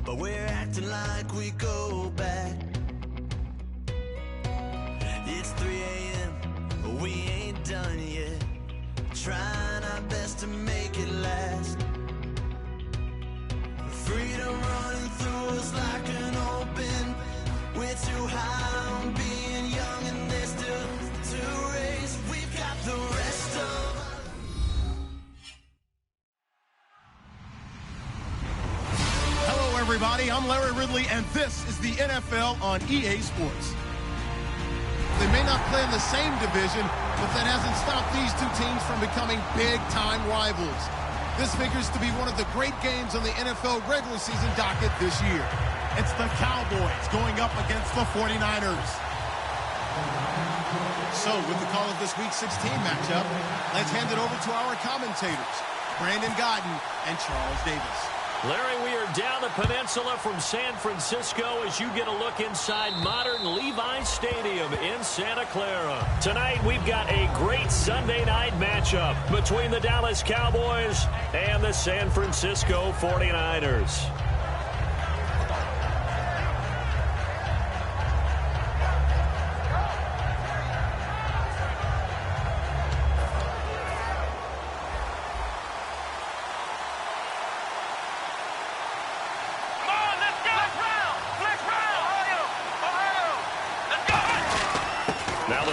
but we're acting like we go back. It's 3 a.m., but we ain't done yet. Trying our best to make it last. Freedom running through us like an open. We're too high on being young, and there's still to race. We've got the rest of. Hello, everybody. I'm Larry Ridley, and this is the NFL on EA Sports. They may not play in the same division, but that hasn't stopped these two teams from becoming big-time rivals. This figures to be one of the great games on the NFL regular season docket this year. It's the Cowboys going up against the 49ers. So, with the call of this Week 16 matchup, let's hand it over to our commentators, Brandon Gaudin and Charles Davis. Larry, we are down the peninsula from San Francisco as you get a look inside modern Levi's Stadium in Santa Clara. Tonight, we've got a great Sunday night matchup between the Dallas Cowboys and the San Francisco 49ers.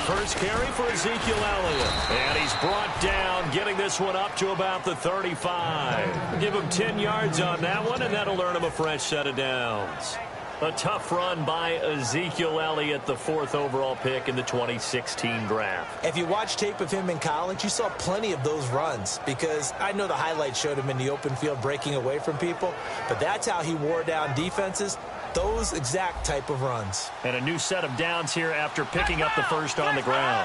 First carry for Ezekiel Elliott. And he's brought down, getting this one up to about the 35. Give him 10 yards on that one, and that'll earn him a fresh set of downs. A tough run by Ezekiel Elliott, the 4th overall pick in the 2016 draft. If you watch tape of him in college, you saw plenty of those runs, because I know the highlights showed him in the open field breaking away from people, but that's how he wore down defenses. Those exact type of runs. And a new set of downs here after picking up the first on the ground.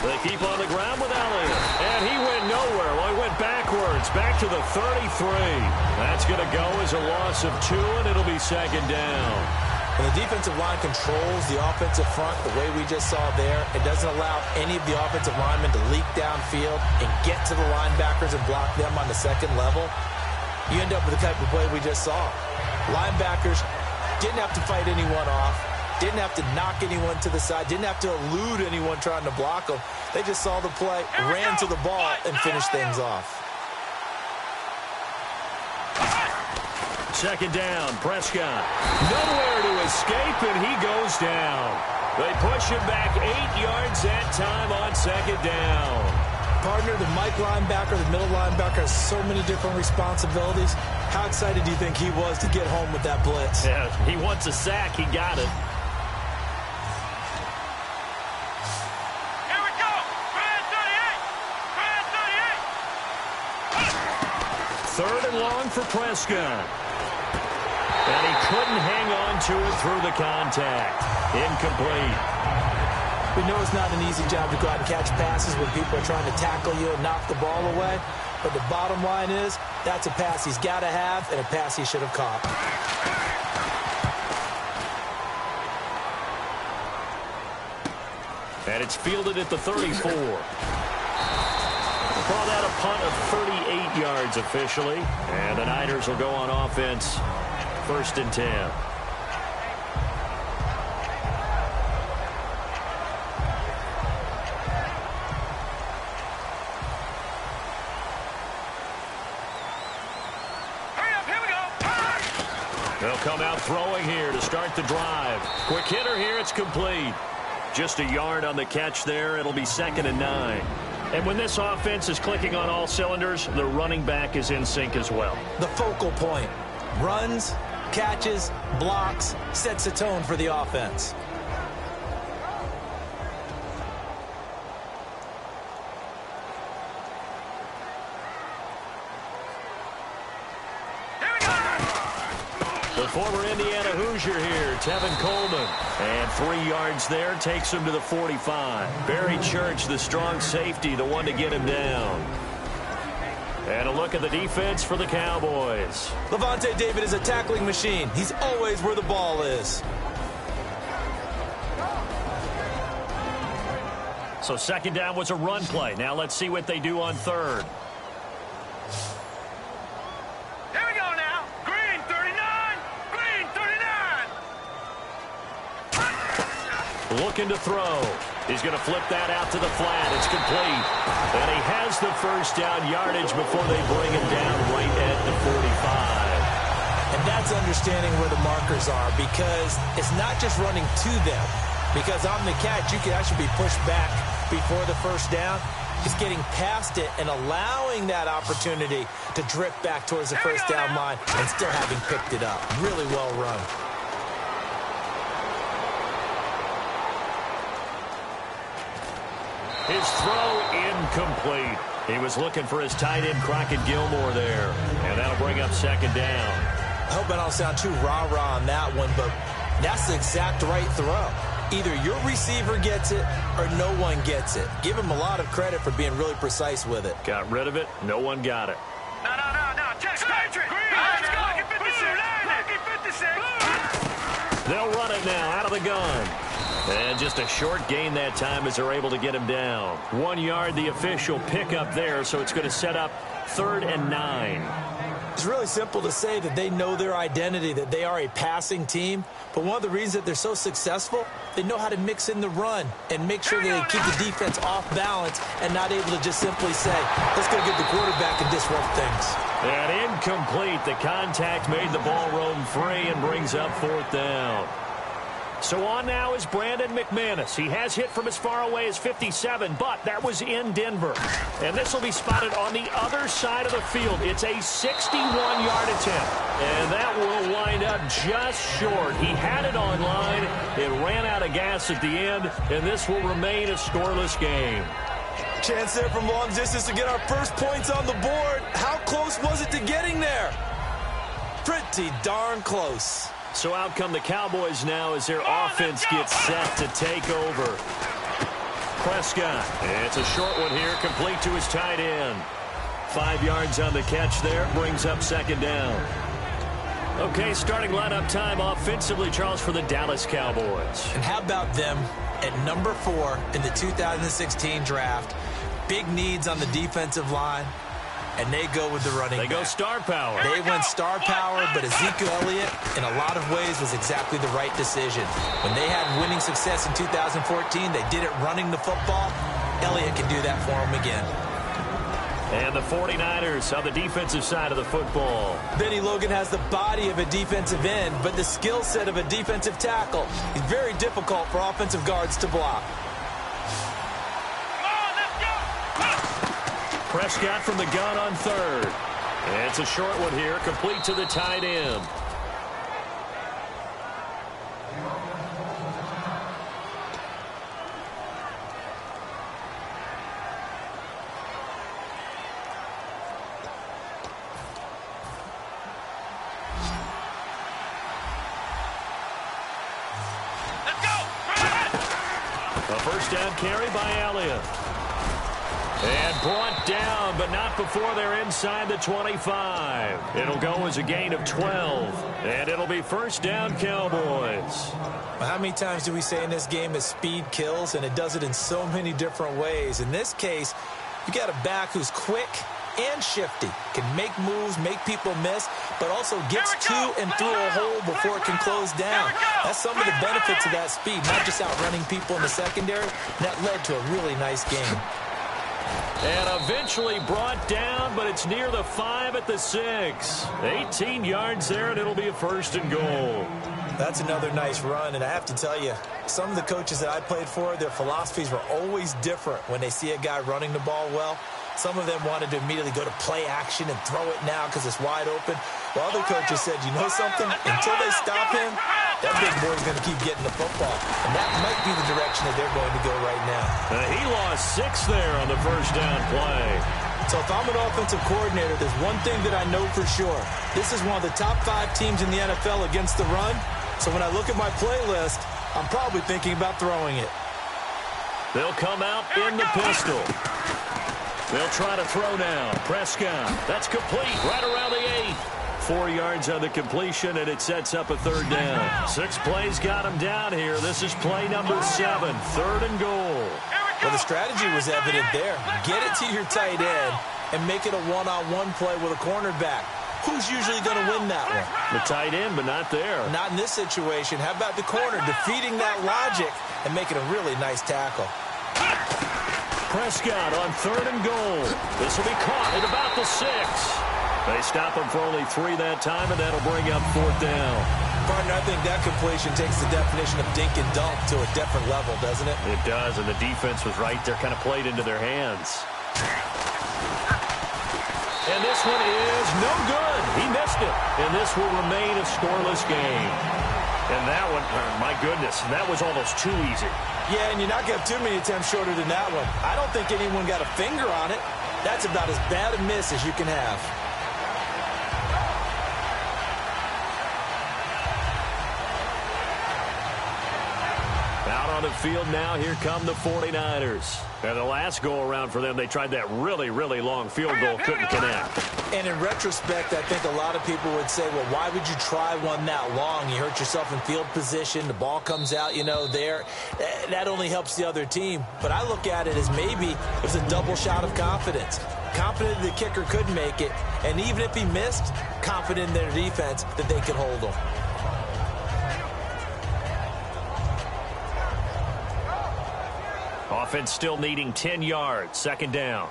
They keep on the ground with Elliott. And he went nowhere. Well, he went backwards, back to the 33. That's going to go as a loss of 2, and it'll be second down. When the defensive line controls the offensive front the way we just saw there, it doesn't allow any of the offensive linemen to leak downfield and get to the linebackers and block them on the second level. You end up with the type of play we just saw. Linebackers didn't have to fight anyone off, didn't have to knock anyone to the side, didn't have to elude anyone trying to block them. They just saw the play, ran to the ball, and finished things off. Second down, Prescott. Nowhere to escape, and he goes down. They push him back 8 yards that time on second down. Partner, the Mike linebacker, the middle linebacker, has so many different responsibilities. How excited do you think he was to get home with that blitz? Yeah, he wants a sack. He got it. Here we go. Brand 38. 3rd and long for Prescott. And he couldn't hang on to it through the contact. Incomplete. We know it's not an easy job to go out and catch passes when people are trying to tackle you and knock the ball away. But the bottom line is, that's a pass he's got to have and a pass he should have caught. And it's fielded at the 34. Call that a punt of 38 yards officially. And the Niners will go on offense. 1st and 10. They'll come out throwing here to start the drive. Quick hitter here, it's complete. Just a yard on the catch there. It'll be 2nd and 9. And when this offense is clicking on all cylinders, the running back is in sync as well. The focal point. Runs, catches, blocks, sets a tone for the offense. The former Indiana Hoosier here, Tevin Coleman. And 3 yards there takes him to the 45. Barry Church, the strong safety, the one to get him down. And a look at the defense for the Cowboys. Lavonte David is a tackling machine. He's always where the ball is. So second down was a run play. Now let's see what they do on third. looking to throw. He's going to flip that out to the flat. It's complete. And he has the first down yardage before they bring him down right at the 45. And that's understanding where the markers are, because it's not just running to them. Because on the catch, you can actually be pushed back before the first down. It's getting past it and allowing that opportunity to drift back towards the first down line and still having picked it up. Really well run. His throw incomplete. He was looking for his tight end, Crockett Gilmore, there. And that'll bring up second down. I hope I don't sound too rah-rah on that one, but that's the exact right throw. Either your receiver gets it or no one gets it. Give him a lot of credit for being really precise with it. Got rid of it. No one got it. No. Check, Patrick. Let's go. Lucky 56. They'll run it now out of the gun. And just a short gain that time as they're able to get him down. 1 yard, the official pickup there, so it's going to set up 3rd and 9. It's really simple to say that they know their identity, that they are a passing team. But one of the reasons that they're so successful, they know how to mix in the run and make sure that they keep the defense off balance and not able to just simply say, let's go get the quarterback and disrupt things. And incomplete. The contact made the ball roam free and brings up 4th down. So on now is Brandon McManus. He has hit from as far away as 57, but that was in Denver. And this will be spotted on the other side of the field. It's a 61-yard attempt. And that will wind up just short. He had it on line. It ran out of gas at the end, and this will remain a scoreless game. Chance there from long distance to get our first points on the board. How close was it to getting there? Pretty darn close. So out come the Cowboys now as their offense gets set to take over. Prescott. It's a short one here, complete to his tight end. 5 yards on the catch there, brings up second down. Okay, starting lineup time offensively, Charles, for the Dallas Cowboys. And how about them at number 4 in the 2016 draft? Big needs on the defensive line. And they go with the running back. They go star power. They went star power, but Ezekiel Elliott, in a lot of ways, was exactly the right decision. When they had winning success in 2014, they did it running the football. Elliott can do that for them again. And the 49ers on the defensive side of the football. Benny Logan has the body of a defensive end, but the skill set of a defensive tackle. He's very difficult for offensive guards to block. Prescott from the gun on 3rd. And it's a short one here, complete to the tight end. Let's go. A first down carry by Elliott. And brought down, but not before they're inside the 25. It'll go as a gain of 12. And it'll be first down, Cowboys. How many times do we say in this game that speed kills, and it does it in so many different ways? In this case, you got a back who's quick and shifty, can make moves, make people miss, but also gets to and through a hole before it can close down. That's some of the benefits of that speed, not just outrunning people in the secondary. That led to a really nice game. And eventually brought down, but it's near the 5 at the 6. 18 yards there, and it'll be a first and goal. That's another nice run, and I have to tell you, some of the coaches that I played for, their philosophies were always different when they see a guy running the ball well. Some of them wanted to immediately go to play action and throw it now because it's wide open. While other coaches said, you know something? Until they stop him, that big boy's going to keep getting the football. And that might be the direction that they're going to go right now. He lost 6 there on the first down play. So if I'm an offensive coordinator, there's one thing that I know for sure. This is one of the top 5 teams in the NFL against the run. So when I look at my playlist, I'm probably thinking about throwing it. They'll come out in the pistol. They'll try to throw now. Prescott. That's complete right around the 8. 4 yards on the completion, and it sets up a third down. 6 plays got him down here. This is play number 7. 3rd and goal. Well, the strategy was evident there. Get it to your tight end and make it a one-on-one play with a cornerback. Who's usually going to win that one? The tight end, but not there. Not in this situation. How about the corner defeating that logic and making a really nice tackle? Prescott on 3rd and goal. This will be caught at about the 6. They stop him for only 3 that time, and that'll bring up 4th down. Partner, I think that completion takes the definition of dink and dunk to a different level, doesn't it? It does, and the defense was right there, kind of played into their hands. And this one is no good. He missed it, and this will remain a scoreless game. And that one, my goodness, that was almost too easy. Yeah, and you're not going to have too many attempts shorter than that one. I don't think anyone got a finger on it. That's about as bad a miss as you can have. Out on the field now, here come the 49ers. And the last go-around for them, they tried that really, really long field goal, couldn't connect. And in retrospect, I think a lot of people would say, well, why would you try one that long? You hurt yourself in field position. The ball comes out, there. That only helps the other team. But I look at it as maybe it was a double shot of confidence. Confident the kicker could make it. And even if he missed, confident in their defense that they could hold him. Offense still needing 10 yards. 2nd down.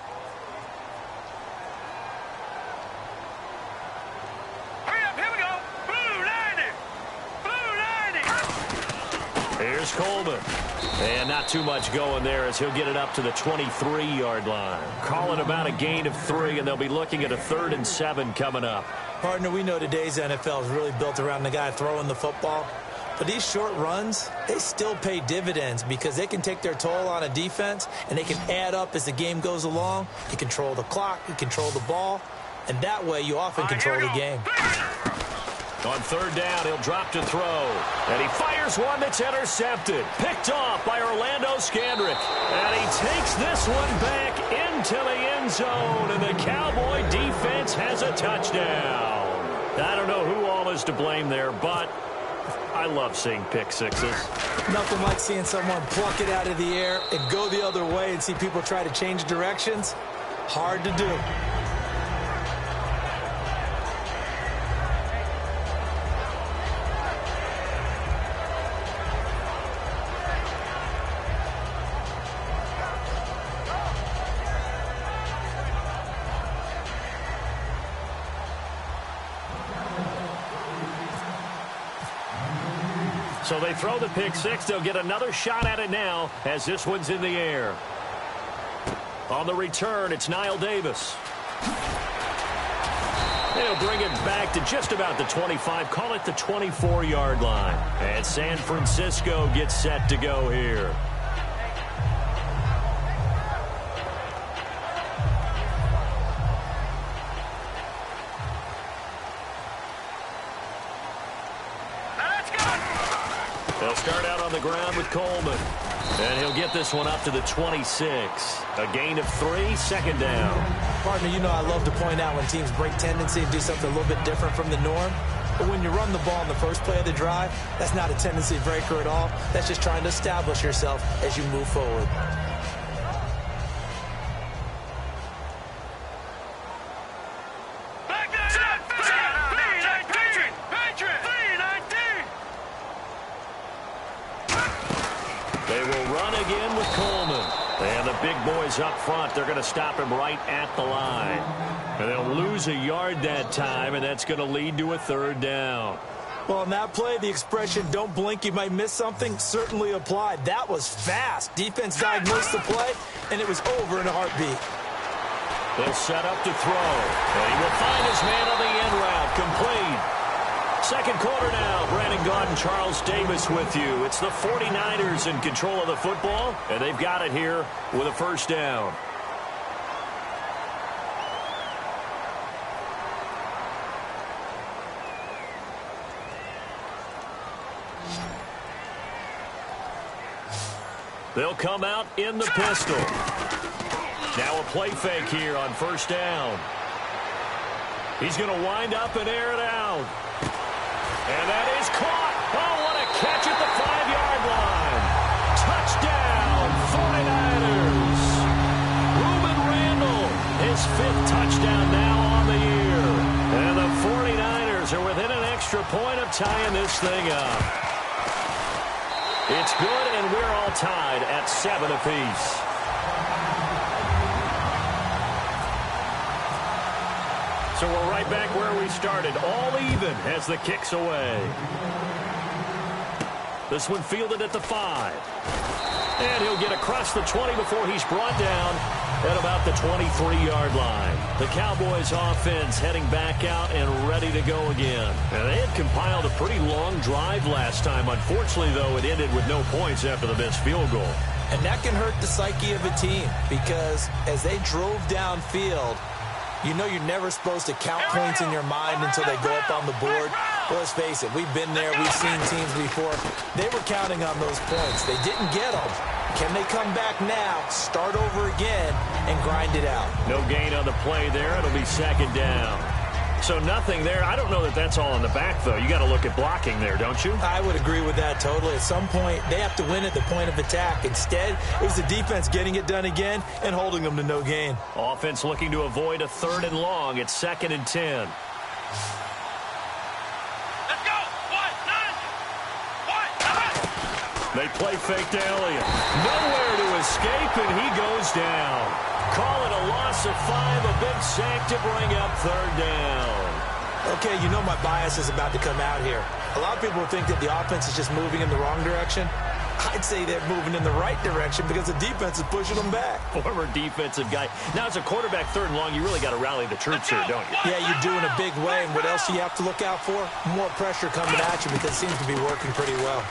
Hurry up, here we go. Blue 90. Blue 90. Here's Coleman. And not too much going there as he'll get it up to the 23-yard line. Call it about a gain of 3, and they'll be looking at a 3rd and 7 coming up. Partner, we know today's NFL is really built around the guy throwing the football. But these short runs, they still pay dividends because they can take their toll on a defense and they can add up as the game goes along. You control the clock, you control the ball, and that way you often control the game. On 3rd down, he'll drop to throw. And he fires one that's intercepted. Picked off by Orlando Scandrick. And he takes this one back into the end zone. And the Cowboy defense has a touchdown. I don't know who all is to blame there, but I love seeing pick sixes. Nothing like seeing someone pluck it out of the air and go the other way and see people try to change directions. Hard to do. So they throw the pick six. They'll get another shot at it now as this one's in the air. On the return, it's Niall Davis. They'll bring it back to just about the 25. Call it the 24-yard line. And San Francisco gets set to go here. They'll start out on the ground with Coleman. And he'll get this one up to the 26. A gain of 3, 2nd down. Partner, you know I love to point out when teams break tendency and do something a little bit different from the norm. But when you run the ball in the first play of the drive, that's not a tendency breaker at all. That's just trying to establish yourself as you move forward. Boys up front, they're going to stop him right at the line. And they'll lose a yard that time, and that's going to lead to a 3rd down. Well, on that play, the expression, don't blink, you might miss something, certainly applied. That was fast. Defense diagnosed the play, and it was over in a heartbeat. They'll set up to throw. And he will find his man on the end route. Complete. 2nd quarter now. Brandon Gaudin and Charles Davis with you. It's the 49ers in control of the football, and they've got it here with a 1st down. They'll come out in the pistol. Now a play fake here on 1st down. He's going to wind up and air it out. And that is caught. Oh, what a catch at the 5-yard line. Touchdown, 49ers. Ruben Randle, his 5th touchdown now on the year. And the extra point of tying this thing up. It's good, and we're all tied at 7 apiece. So we're right back where we started, all even as the kick's away. This one fielded at the 5. And he'll get across the 20 before he's brought down at about the 23-yard line. The Cowboys offense heading back out and ready to go again. And they had compiled a pretty long drive last time. Unfortunately, though, it ended with no points after the missed field goal. And that can hurt the psyche of a team because as they drove downfield, you know you're never supposed to count points in your mind until they go up on the board. Well, let's face it, we've been there, we've seen teams before. They were counting on those points. They didn't get them. Can they come back now, start over again, and grind it out? No gain on the play there. It'll be second down. So nothing there. I don't know that that's all in the back, though. You got to look at blocking there, don't you? I would agree with that totally. At some point, they have to win at the point of attack. Instead, it was the defense getting it done again and holding them to no gain. Offense looking to avoid a 3rd and long. It's 2nd and 10. Let's go. 1, 9. They play fake to Elliott. Nowhere to escape, and he goes down. Call it a loss of 5, a big sack to bring up 3rd down. Okay, you know my bias is about to come out here. A lot of people think that the offense is just moving in the wrong direction. I'd say they're moving in the right direction because the defense is pushing them back. Former defensive guy. Now, as a quarterback 3rd and long, you really got to rally the troops here, don't you? Yeah, you do in a big way. And what else do you have to look out for? More pressure coming at you, but that seems to be working pretty well.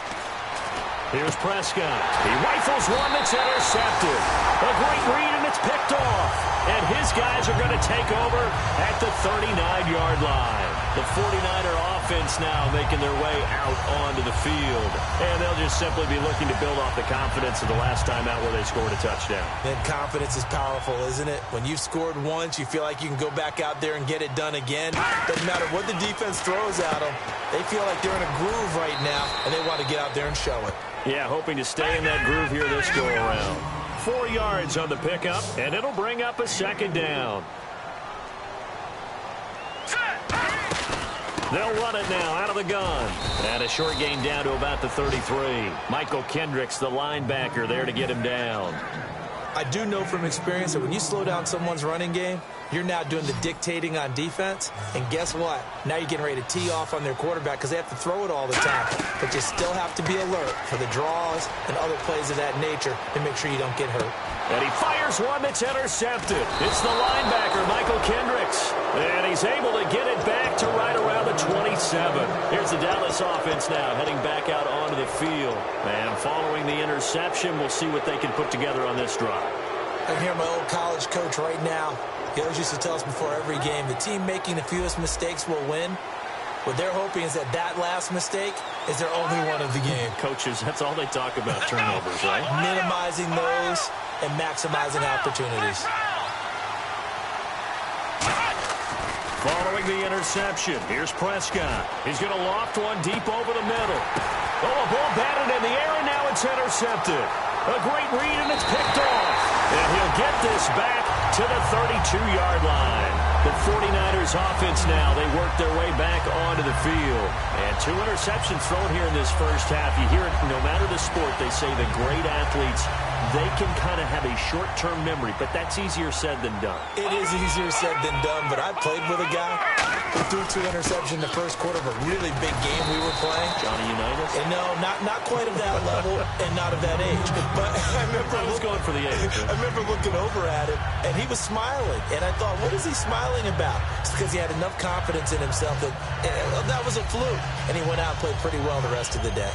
Here's Prescott. He rifles one that's intercepted. A great read, and it's picked off. And his guys are going to take over at the 39-yard line. The 49er offense now making their way out onto the field. And they'll just simply be looking to build off the confidence of the last time out where they scored a touchdown. And confidence is powerful, isn't it? When you've scored once, you feel like you can go back out there and get it done again. Doesn't matter what the defense throws at them. They feel like they're in a groove right now, and they want to get out there and show it. Yeah, hoping to stay in that groove here this go-around. 4 yards on the pickup, and it'll bring up a 2nd down. They'll run it now out of the gun. And a short gain down to about the 33. Michael Kendricks, the linebacker, there to get him down. I do know from experience that when you slow down someone's running game, you're now doing the dictating on defense. And guess what? Now you're getting ready to tee off on their quarterback because they have to throw it all the time. But you still have to be alert for the draws and other plays of that nature to make sure you don't get hurt. And he fires one that's intercepted. It's the linebacker, Michael Kendricks. And he's able to get it back to right around the 27. Here's the Dallas offense now heading back out onto the field. And following the interception, we'll see what they can put together on this drive. I hear my old college coach right now. He always used to tell us before every game, the team making the fewest mistakes will win. What they're hoping is that last mistake is their only one of the game. Coaches, that's all they talk about, turnovers, right? Minimizing those and maximizing opportunities. Following the interception, here's Prescott. He's going to loft one deep over the middle. Oh, a ball batted in the air, and now it's intercepted. A great read, and it's picked off. And he'll get this back to the 32-yard line. The 49ers offense now, they work their way back onto the field. And 2 interceptions thrown here in this first half. You hear it, no matter the sport, they say the great athletes, they can kind of have a short-term memory, but that's easier said than done. It is easier said than done, but I played with a guy who threw 2 interceptions in the first quarter of a really big game we were playing. Johnny Unitas? And no, not quite of that level and not of that age. But I remember I was going for the age. I remember looking over at him, and he was smiling. And I thought, what is he smiling about? It's because he had enough confidence in himself that that was a fluke. And he went out and played pretty well the rest of the day.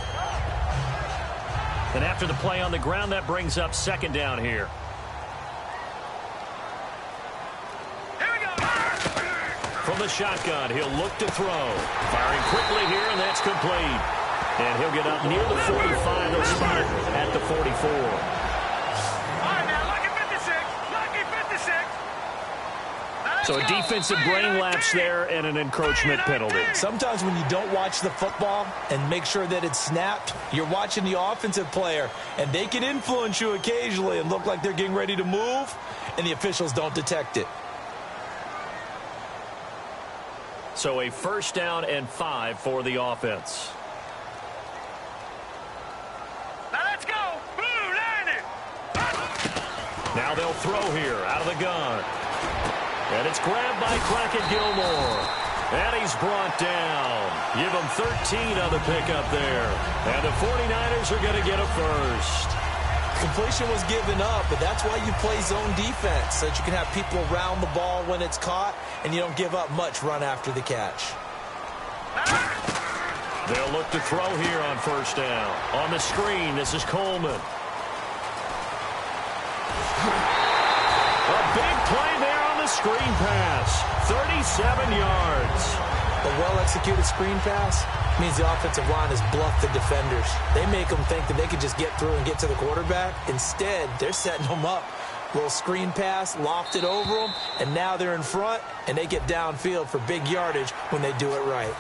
And after the play on the ground, that brings up 2nd down here. Here we go. From the shotgun, he'll look to throw. Firing quickly here, and that's complete. And he'll get up near the 45. They'll spot it at the 44. All right, now, lucky 56. Lucky 56. So a defensive brain lapse there and an encroachment penalty. Sometimes when you don't watch the football and make sure that it's snapped, you're watching the offensive player, and they can influence you occasionally and look like they're getting ready to move, and the officials don't detect it. So a 1st down and 5 for the offense. Now let's go. Blue, line it. Now they'll throw here out of the gun. And it's grabbed by Crockett Gilmore. And he's brought down. Give him 13 on the pickup there. And the 49ers are going to get a first. Completion was given up, but that's why you play zone defense, so that you can have people around the ball when it's caught, and you don't give up much run after the catch. They'll look to throw here on 1st down. On the screen, this is Coleman. A big play there on the screen pass. 37 yards. A well-executed screen pass means the offensive line has bluffed the defenders. They make them think that they can just get through and get to the quarterback. Instead, they're setting them up. Little screen pass, lofted over them, and now they're in front, and they get downfield for big yardage when they do it right.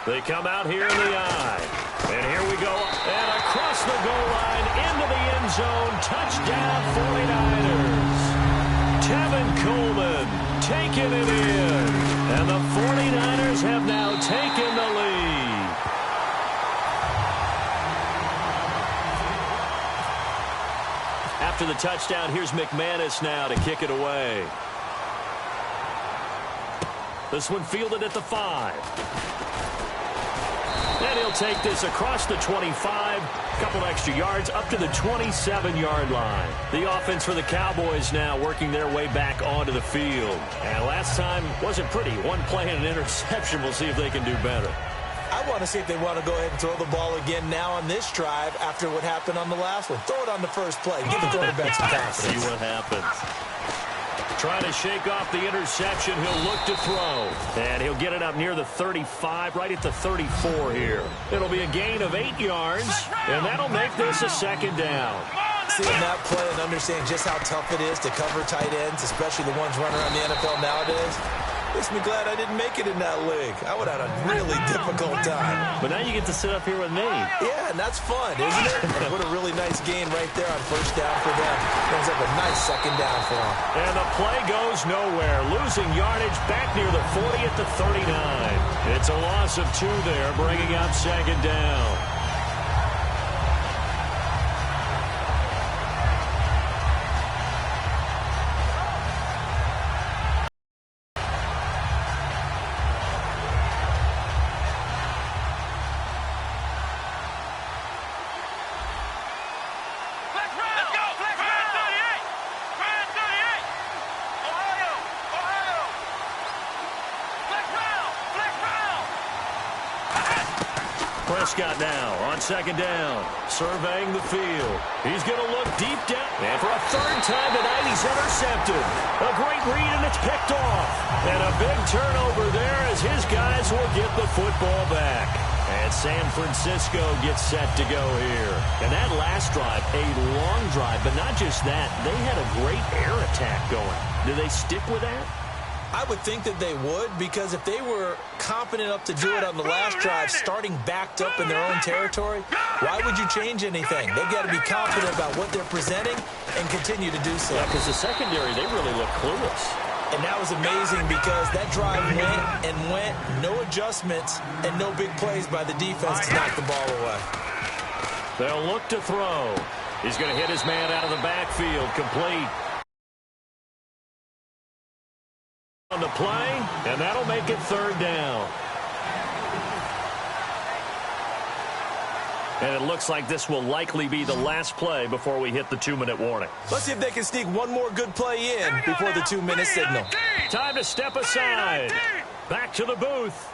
They come out here in the eye. And here we go. And across the goal line, into the end zone. Touchdown, 49ers. Tevin Coleman taking it in. And the 49ers have now taken the lead. After the touchdown, here's McManus now to kick it away. This one fielded at the 5. And he'll take this across the 25, a couple extra yards, up to the 27-yard line. The offense for the Cowboys now working their way back onto the field. And last time wasn't pretty. One play and an interception. We'll see if they can do better. I want to see if they want to go ahead and throw the ball again now on this drive after what happened on the last one. Throw it on the first play. Give the quarterback some confidence. See what happens. Trying to shake off the interception. He'll look to throw. And he'll get it up near the 35, right at the 34 here. It'll be a gain of 8 yards, and that'll make this a 2nd down. Seeing that play and understanding just how tough it is to cover tight ends, especially the ones running around the NFL nowadays, makes me glad I didn't make it in that league. I would have had a really difficult time. But now you get to sit up here with me. Yeah, and that's fun, isn't it? And what a really nice gain right there on 1st down for them. Brings up a nice 2nd down for them. And the play goes nowhere. Losing yardage back near the 40 at the 39. It's a loss of 2 there, bringing up 2nd down. Prescott now on 2nd down, surveying the field. He's going to look deep down. And for a 3rd time tonight, he's intercepted. A great read, and it's picked off. And a big turnover there as his guys will get the football back. And San Francisco gets set to go here. And that last drive, a long drive, but not just that. They had a great air attack going. Do they stick with that? I would think that they would, because if they were confident enough to do it on the last drive, starting backed up in their own territory, why would you change anything? They've got to be confident about what they're presenting and continue to do so. Yeah, because the secondary, they really look clueless. And that was amazing because that drive went and went, no adjustments, and no big plays by the defense to knock the ball away. They'll look to throw. He's going to hit his man out of the backfield, complete. On the play, and that'll make it 3rd down. And it looks like this will likely be the last play before we hit the 2-minute warning. Let's see if they can sneak one more good play in before the 2-minute signal. Time to step aside. Back to the booth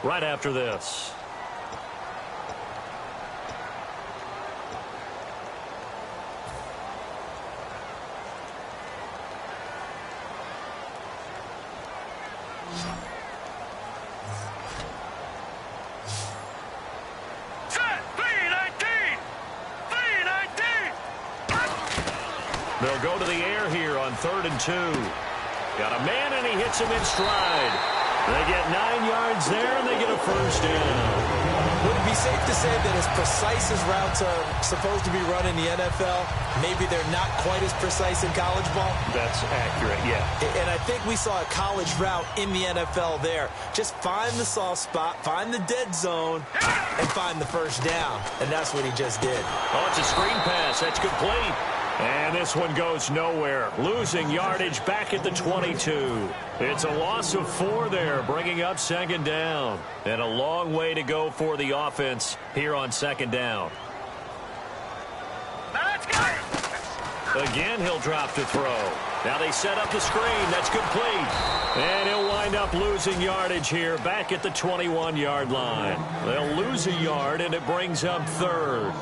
right after this. They'll go to the air here on 3rd and 2. Got a man, and he hits him in stride. They get 9 yards there, and they get a 1st down. Would it be safe to say that as precise as routes are supposed to be run in the NFL, maybe they're not quite as precise in college ball? That's accurate, yeah. And I think we saw a college route in the NFL there. Just find the soft spot, find the dead zone, and find the first down. And that's what he just did. Oh, it's a screen pass. That's complete. And this one goes nowhere. Losing yardage back at the 22. It's a loss of 4 there, bringing up second down. And a long way to go for the offense here on second down. Let's go. Again, he'll drop to throw. Now they set up the screen. That's complete. And he'll wind up losing yardage here back at the 21-yard line. They'll lose a yard, and it brings up third.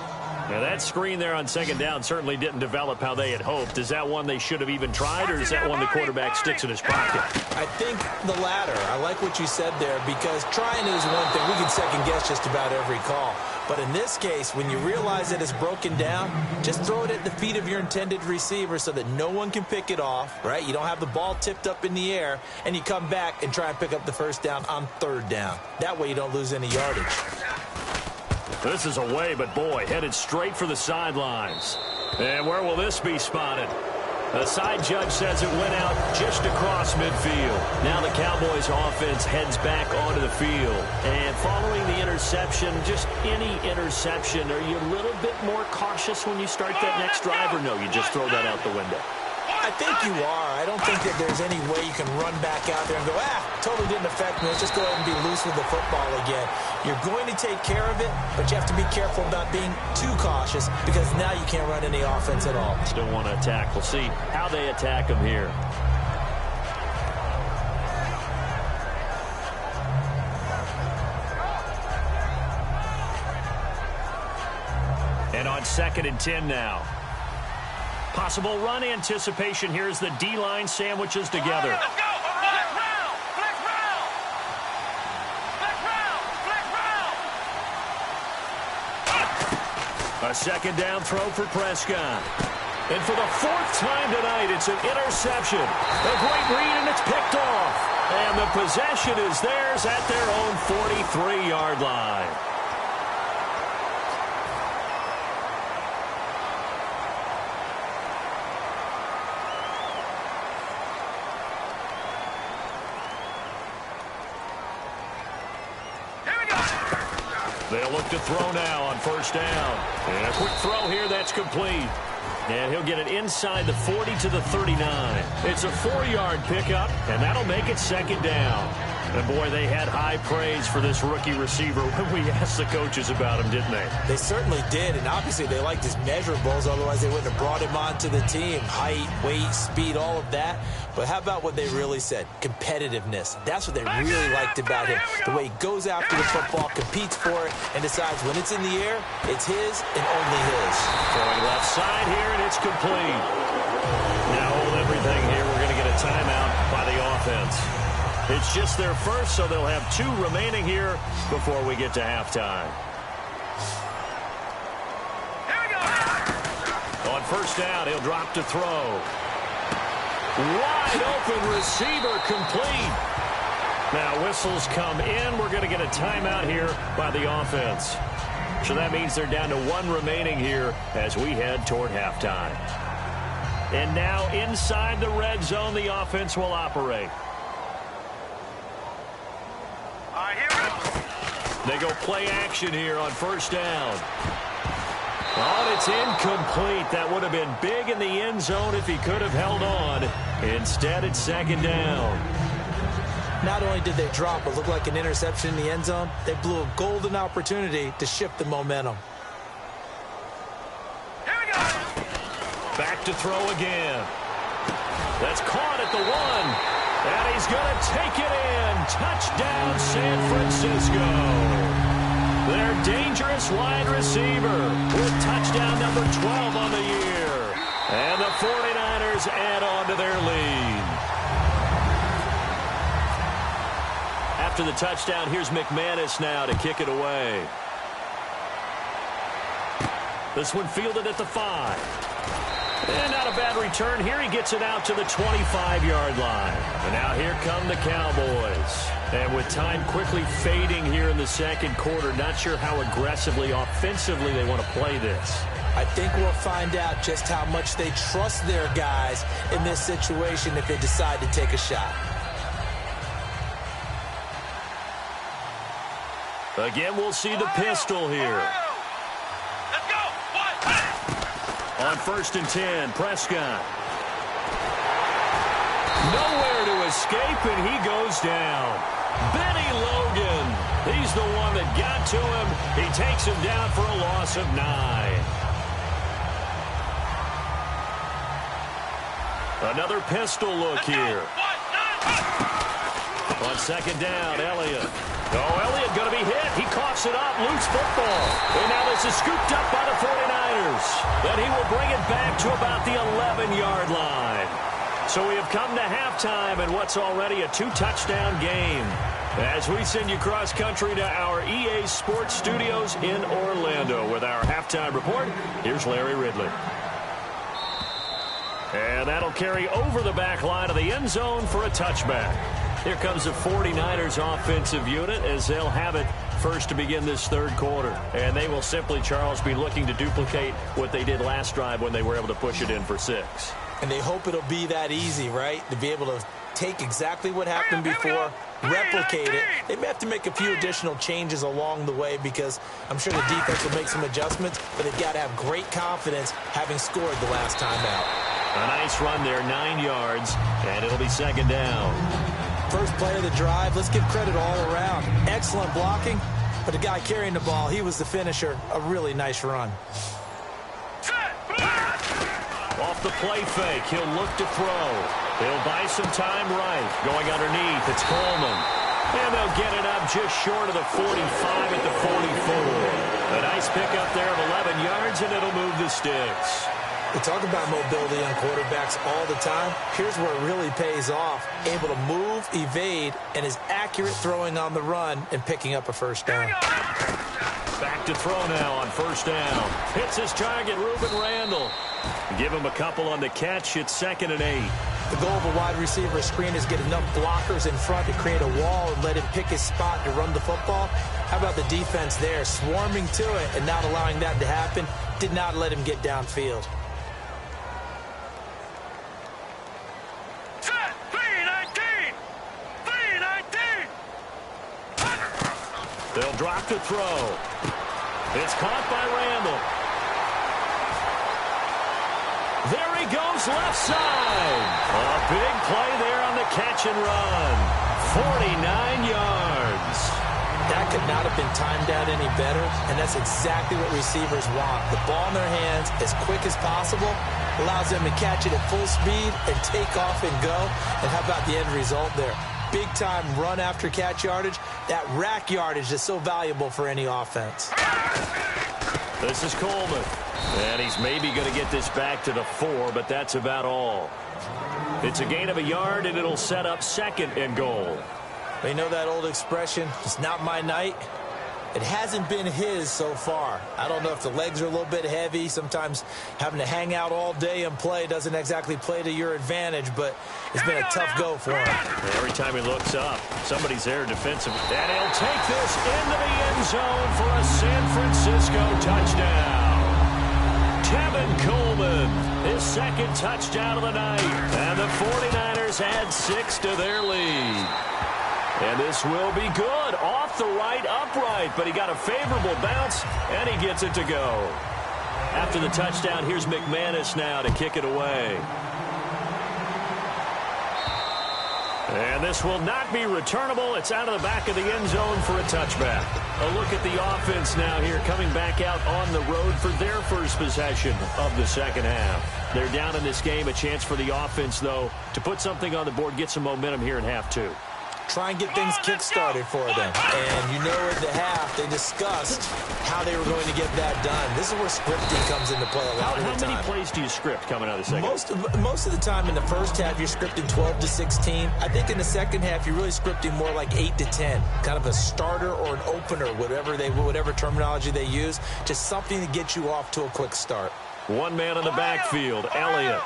Now, that screen there on second down certainly didn't develop how they had hoped. Is that one they should have even tried, or is that one the quarterback sticks in his pocket? I think the latter. I like what you said there, because trying is one thing. We can second-guess just about every call. But in this case, when you realize that it's broken down, just throw it at the feet of your intended receiver so that no one can pick it off, right? You don't have the ball tipped up in the air, and you come back and try and pick up the first down on third down. That way you don't lose any yardage. This is away, but boy, headed straight for the sidelines. And where will this be spotted? The side judge says it went out just across midfield. Now the Cowboys offense heads back onto the field. And following the interception, just any interception, are you a little bit more cautious when you start that next drive, or no, you just throw that out the window? I think you are. I don't think that there's any way you can run back out there and go, totally didn't affect me. Let's just go ahead and be loose with the football again. You're going to take care of it, but you have to be careful about being too cautious, because now you can't run any offense at all. Still want to attack. We'll see how they attack them here. And on 2nd and 10 now. Possible run anticipation here as the D-line sandwiches together. Let's go. Flex round. Flex round. Flex round. Flex round. A second down throw for Prescott. And for the 4th time tonight, it's an interception. A great read, and it's picked off. And the possession is theirs at their own 43-yard line. They'll look to throw now on first down. And a quick throw here, that's complete. And he'll get it inside the 40 to the 39. It's a 4-yard pickup, and that'll make it second down. And, boy, they had high praise for this rookie receiver when we asked the coaches about him, didn't they? They certainly did, and obviously they liked his measurables. Otherwise, they wouldn't have brought him onto the team. Height, weight, speed, all of that. But how about what they really said? Competitiveness. That's what they really liked about him. The way he goes after the football, competes for it, and decides when it's in the air, it's his and only his. Throwing left side here, and it's complete. Now hold everything here. We're going to get a timeout by the offense. It's just their first, so they'll have 2 remaining here before we get to halftime. Here we go. On first down, he'll drop to throw. Wide open receiver, complete. Now whistles come in. We're going to get a timeout here by the offense. So that means they're down to 1 remaining here as we head toward halftime. And now inside the red zone, the offense will operate. All right, here we go. They go play action here on first down. Oh, it's incomplete. That would have been big in the end zone if he could have held on. Instead, it's second down. Not only did they drop what looked like an interception in the end zone, they blew a golden opportunity to shift the momentum. Here we go. Back to throw again. That's caught at the 1. And he's going to take it in. Touchdown, San Francisco. Their dangerous wide receiver with touchdown number 12 on the year. And the 49ers add on to their lead. After the touchdown, here's McManus now to kick it away. This one fielded at the 5. And out of bad return here. He gets it out to the 25-yard line. And now here come the Cowboys. And with time quickly fading here in the second quarter, not sure how aggressively, offensively they want to play this. I think we'll find out just how much they trust their guys in this situation if they decide to take a shot. Again, we'll see the pistol here. Let's go. On 1st and 10, Prescott. Nowhere to escape, and he goes down. Benny Logan. He's the one that got to him. He takes him down for a loss of 9. Another pistol look here. On 2nd down, Elliott. Oh, Elliott going to be hit. He coughs it up. Loose football. And now this is scooped up by the 49ers. And he will bring it back to about the 11-yard line. So we have come to halftime in what's already a 2-touchdown game. As we send you cross-country to our EA Sports Studios in Orlando with our halftime report, here's Larry Ridley. And that'll carry over the back line of the end zone for a touchback. Here comes the 49ers offensive unit as they'll have it first to begin this third quarter. And they will simply, Charles, be looking to duplicate what they did last drive when they were able to push it in for 6. And they hope it'll be that easy, right? To be able to take exactly what happened before, replicate it. They may have to make a few additional changes along the way because I'm sure the defense will make some adjustments, but they've got to have great confidence having scored the last time out. A nice run there, 9 yards, and it'll be 2nd down. First play of the drive, let's give credit all around. Excellent blocking, but the guy carrying the ball, he was the finisher. A really nice run. Off the play fake, he'll look to throw. He'll buy some time right. Going underneath, it's Coleman. And they'll get it up just short of the 45 at the 44. A nice pickup there of 11 yards, and it'll move the sticks. We talk about mobility on quarterbacks all the time. Here's where it really pays off. Able to move, evade, and is accurate throwing on the run and picking up a first down. Back to throw now on 1st down. Hits his target, Ruben Randall. Give him a couple on the catch. It's 2nd and 8. The goal of a wide receiver screen is get enough blockers in front to create a wall and let him pick his spot to run the football. How about the defense there? Swarming to it and not allowing that to happen. Did not let him get downfield. They'll drop to throw. It's caught by Randall. There he goes left side. A big play there on the catch and run. 49 yards. That could not have been timed out any better, and that's exactly what receivers want. The ball in their hands as quick as possible allows them to catch it at full speed and take off and go. And how about the end result there? Big-time run after catch yardage. That rack yardage is so valuable for any offense. This is Coleman. And he's maybe going to get this back to the 4, but that's about all. It's a gain of a yard, and it'll set up 2nd and goal. They know that old expression, it's not my night. It hasn't been his so far. I don't know if the legs are a little bit heavy. Sometimes having to hang out all day and play doesn't exactly play to your advantage, but it's been a tough go for him. Every time he looks up, somebody's there defensively. And he'll take this into the end zone for a San Francisco touchdown. Tevin Coleman, his 2nd touchdown of the night. And the 49ers add 6 to their lead. And this will be good. Off the right upright, but he got a favorable bounce, and he gets it to go. After the touchdown, here's McManus now to kick it away. And this will not be returnable. It's out of the back of the end zone for a touchback. A look at the offense now here, coming back out on the road for their first possession of the second half. They're down in this game. A chance for the offense, though, to put something on the board, get some momentum here in half 2. Try and get things kick-started for them. And you know at the half, they discussed how they were going to get that done. This is where scripting comes into play a lot of the time. How many plays do you script coming out of the second half? Most of the time in the first half, you're scripting 12 to 16. I think in the second half, you're really scripting more like 8 to 10. Kind of a starter or an opener, whatever terminology they use. Just something to get you off to a quick start. One man in the backfield, Elliott.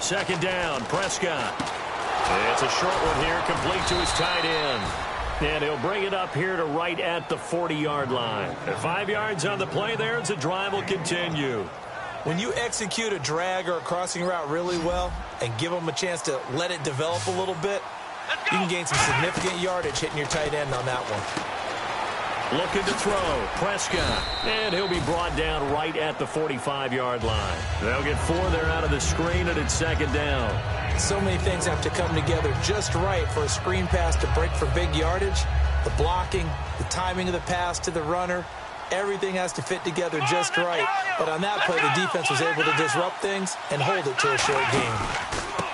second down. Prescott. It's a short one here, complete to his tight end. And he'll bring it up here to right at the 40-yard line. 5 yards on the play there as the drive will continue. When you execute a drag or a crossing route really well and give them a chance to let it develop a little bit, you can gain some significant yardage hitting your tight end on that one. Looking to throw. Prescott. And he'll be brought down right at the 45-yard line. They'll get 4 there out of the screen, and it's second down. So many things have to come together just right for a screen pass to break for big yardage. The blocking, the timing of the pass to the runner, everything has to fit together just right. But on that play, the defense was able to disrupt things and hold it to a short game.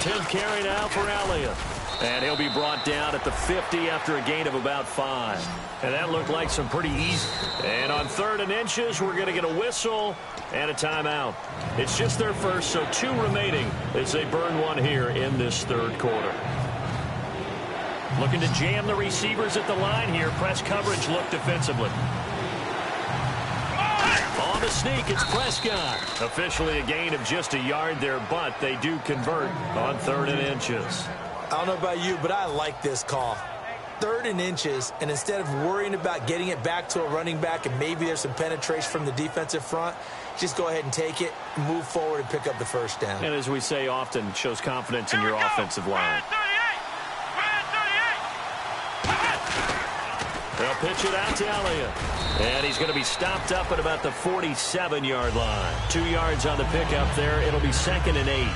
10th carry now for Elliott. And he'll be brought down at the 50 after a gain of about 5. And that looked like some pretty easy. And on 3rd and inches, we're going to get a whistle and a timeout. It's just their first, so 2 remaining as they burn one here in this 3rd quarter. Looking to jam the receivers at the line here. Press coverage look defensively. On the sneak, it's Prescott. Officially a gain of just a yard there, but they do convert on 3rd and inches. I don't know about you, but I like this call. 3rd and inches, and instead of worrying about getting it back to a running back and maybe there's some penetration from the defensive front, just go ahead and take it, move forward, and pick up the first down. And as we say often, it shows confidence in your offensive line. They'll pitch it out to Elliott. And he's going to be stopped up at about the 47-yard line. 2 yards on the pickup there. It'll be 2nd and 8.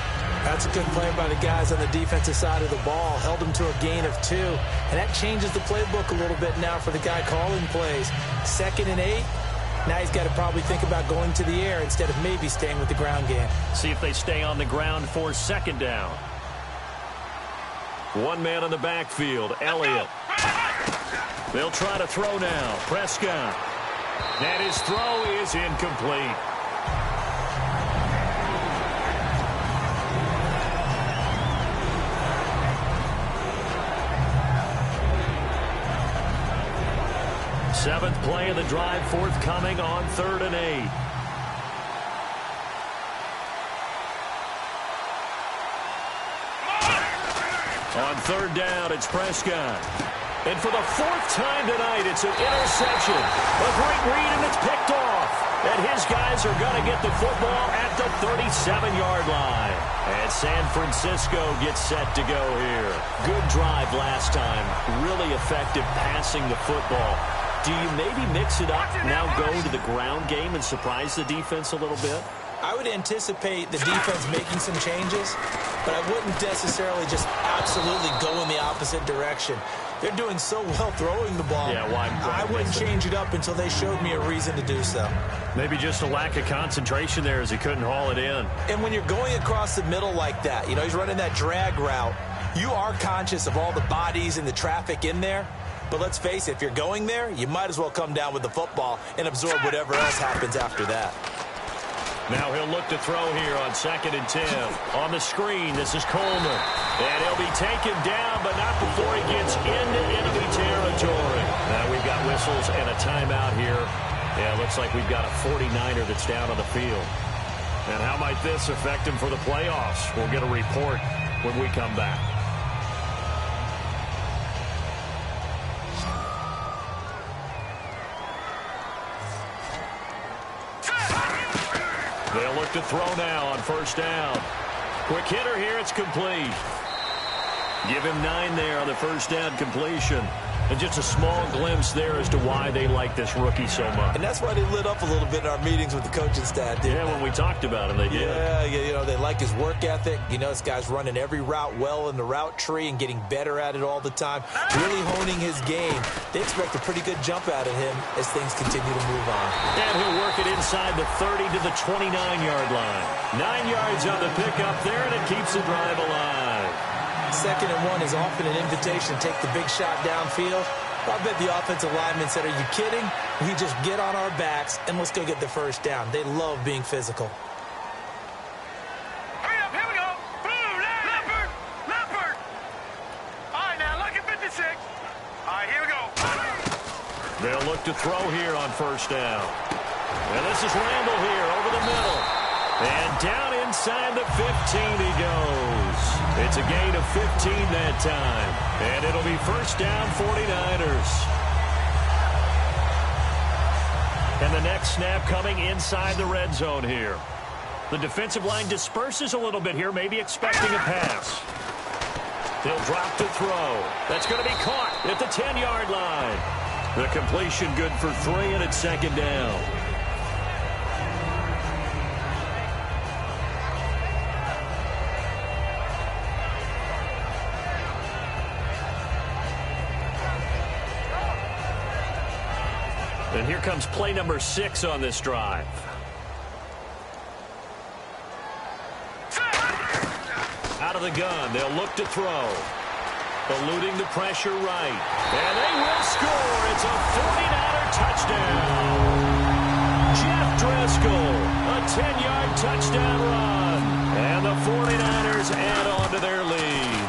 That's a good play by the guys on the defensive side of the ball. Held him to a gain of 2. And that changes the playbook a little bit now for the guy calling plays. 2nd and 8. Now he's got to probably think about going to the air instead of maybe staying with the ground game. See if they stay on the ground for 2nd down. 1 man on the backfield, Elliott. They'll try to throw now. Prescott. And his throw is incomplete. Seventh play of the drive forthcoming on 3rd and 8. On 3rd down, it's Prescott. And for the 4th time tonight, it's an interception. A great read, and it's picked off. And his guys are going to get the football at the 37-yard line. And San Francisco gets set to go here. Good drive last time. Really effective passing the football. Do you maybe mix it up, now go to the ground game and surprise the defense a little bit? I would anticipate the defense making some changes, but I wouldn't necessarily just absolutely go in the opposite direction. They're doing so well throwing the ball. Yeah, why I wouldn't change it up until they showed me a reason to do so. Maybe just a lack of concentration there as he couldn't haul it in. And when you're going across the middle like that, you know, he's running that drag route, you are conscious of all the bodies and the traffic in there. But let's face it, if you're going there, you might as well come down with the football and absorb whatever else happens after that. Now he'll look to throw here on 2nd and 10. On the screen, this is Coleman. And he'll be taken down, but not before he gets into enemy territory. Now we've got whistles and a timeout here. Yeah, it looks like we've got a 49er that's down on the field. And how might this affect him for the playoffs? We'll get a report when we come back. They'll look to throw now on 1st down. Quick hitter here, it's complete. Give him 9 there on the 1st down completion. And just a small glimpse there as to why they like this rookie so much. And that's why they lit up a little bit in our meetings with the coaching staff, didn't they? When we talked about him, they did. Yeah, you know, they like his work ethic. You know, this guy's running every route well in the route tree and getting better at it all the time. Really honing his game. They expect a pretty good jump out of him as things continue to move on. And he'll work it inside the 30 to the 29-yard line. 9 yards on the pickup there, and it keeps the drive alive. 2nd and 1 is often an invitation to take the big shot downfield. I bet the offensive linemen said, are you kidding? We just get on our backs and let's go get the 1st down. They love being physical. Hurry up, here we go. Leopard. All right, now, look at 56. All right, here we go. They'll look to throw here on 1st down. And this is Randall here over the middle. And down inside the 15 he goes. It's a gain of 15 that time. And it'll be first down 49ers. And the next snap coming inside the red zone here. The defensive line disperses a little bit here, maybe expecting a pass. He'll drop to throw. That's going to be caught at the 10-yard line. The completion good for 3, and it's second down. And here comes play number 6 on this drive. Out of the gun, they'll look to throw. Eluding the pressure right. And they will score. It's a 49er touchdown. Jeff Driscoll, a 10-yard touchdown run. And the 49ers add on to their lead.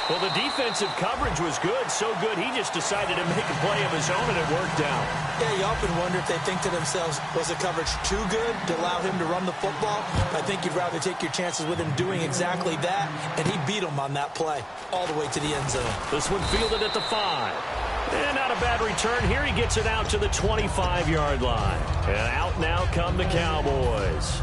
Well, the defensive coverage was good, so good he just decided to make a play of his own, and it worked out. Yeah, you often wonder if they think to themselves, was the coverage too good to allow him to run the football? I think you'd rather take your chances with him doing exactly that, and he beat him on that play all the way to the end zone. This one fielded at the 5. And not a bad return here. He gets it out to the 25-yard line. And out now come the Cowboys.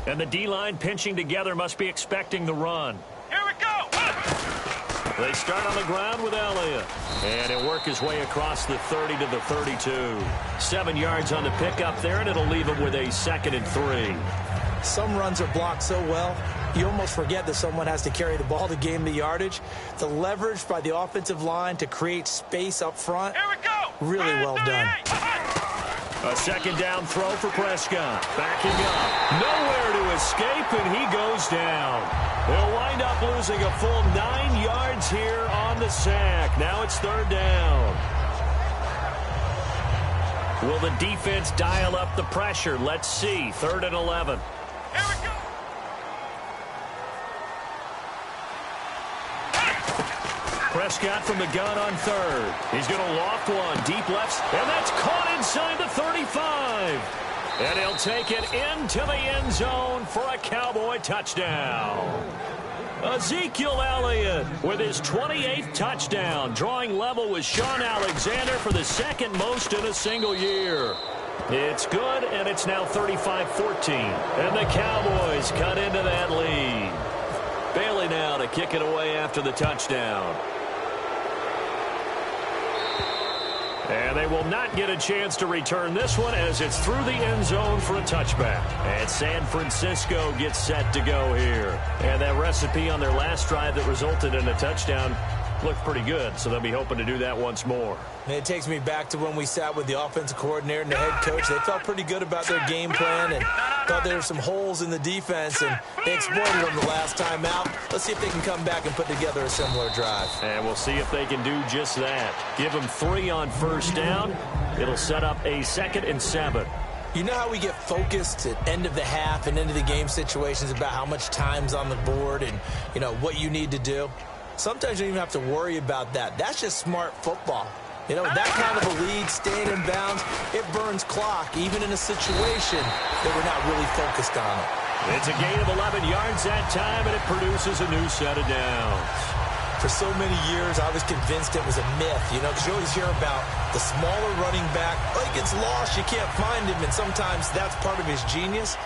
And the D-line pinching together must be expecting the run. Here we go. They start on the ground with Elliott. And he'll work his way across the 30 to the 32. 7 yards on the pickup there, and it'll leave him with a 2nd and 3. Some runs are blocked so well, you almost forget that someone has to carry the ball to gain the yardage. The leverage by the offensive line to create space up front, Here we go. really well done. A second down throw for Prescott. Backing up. Nowhere to escape, and he goes down. They'll wind up losing a full 9 yards here on the sack. Now it's 3rd down. Will the defense dial up the pressure? Let's see. 3rd and 11. Here we go. Prescott from the gun on 3rd. He's going to loft one. Deep left. And that's caught inside the 35. And he'll take it into the end zone for a Cowboy touchdown. Ezekiel Elliott with his 28th touchdown, drawing level with Sean Alexander for the 2nd most in a single year. It's good, and it's now 35-14. And the Cowboys cut into that lead. Bailey now to kick it away after the touchdown. And they will not get a chance to return this one as it's through the end zone for a touchback. And San Francisco gets set to go here. And that recipe on their last drive that resulted in a touchdown looked pretty good, so they'll be hoping to do that once more. And it takes me back to when we sat with the offensive coordinator and the head coach. They felt pretty good about their game plan and thought there were some holes in the defense, and they exploited them the last time out. Let's see if they can come back and put together a similar drive. And we'll see if they can do just that. Give them 3 on 1st down. It'll set up a 2nd and 7. You know how we get focused at end of the half and end of the game situations about how much time's on the board and, you know, what you need to do? Sometimes you don't even have to worry about that. That's just smart football. You know, that kind of a lead, staying in bounds, it burns clock, even in a situation that we're not really focused on it. It's a gain of 11 yards that time, and it produces a new set of downs. For so many years, I was convinced it was a myth, you know, because you always hear about the smaller running back. Oh, he gets lost, you can't find him, and sometimes that's part of his genius.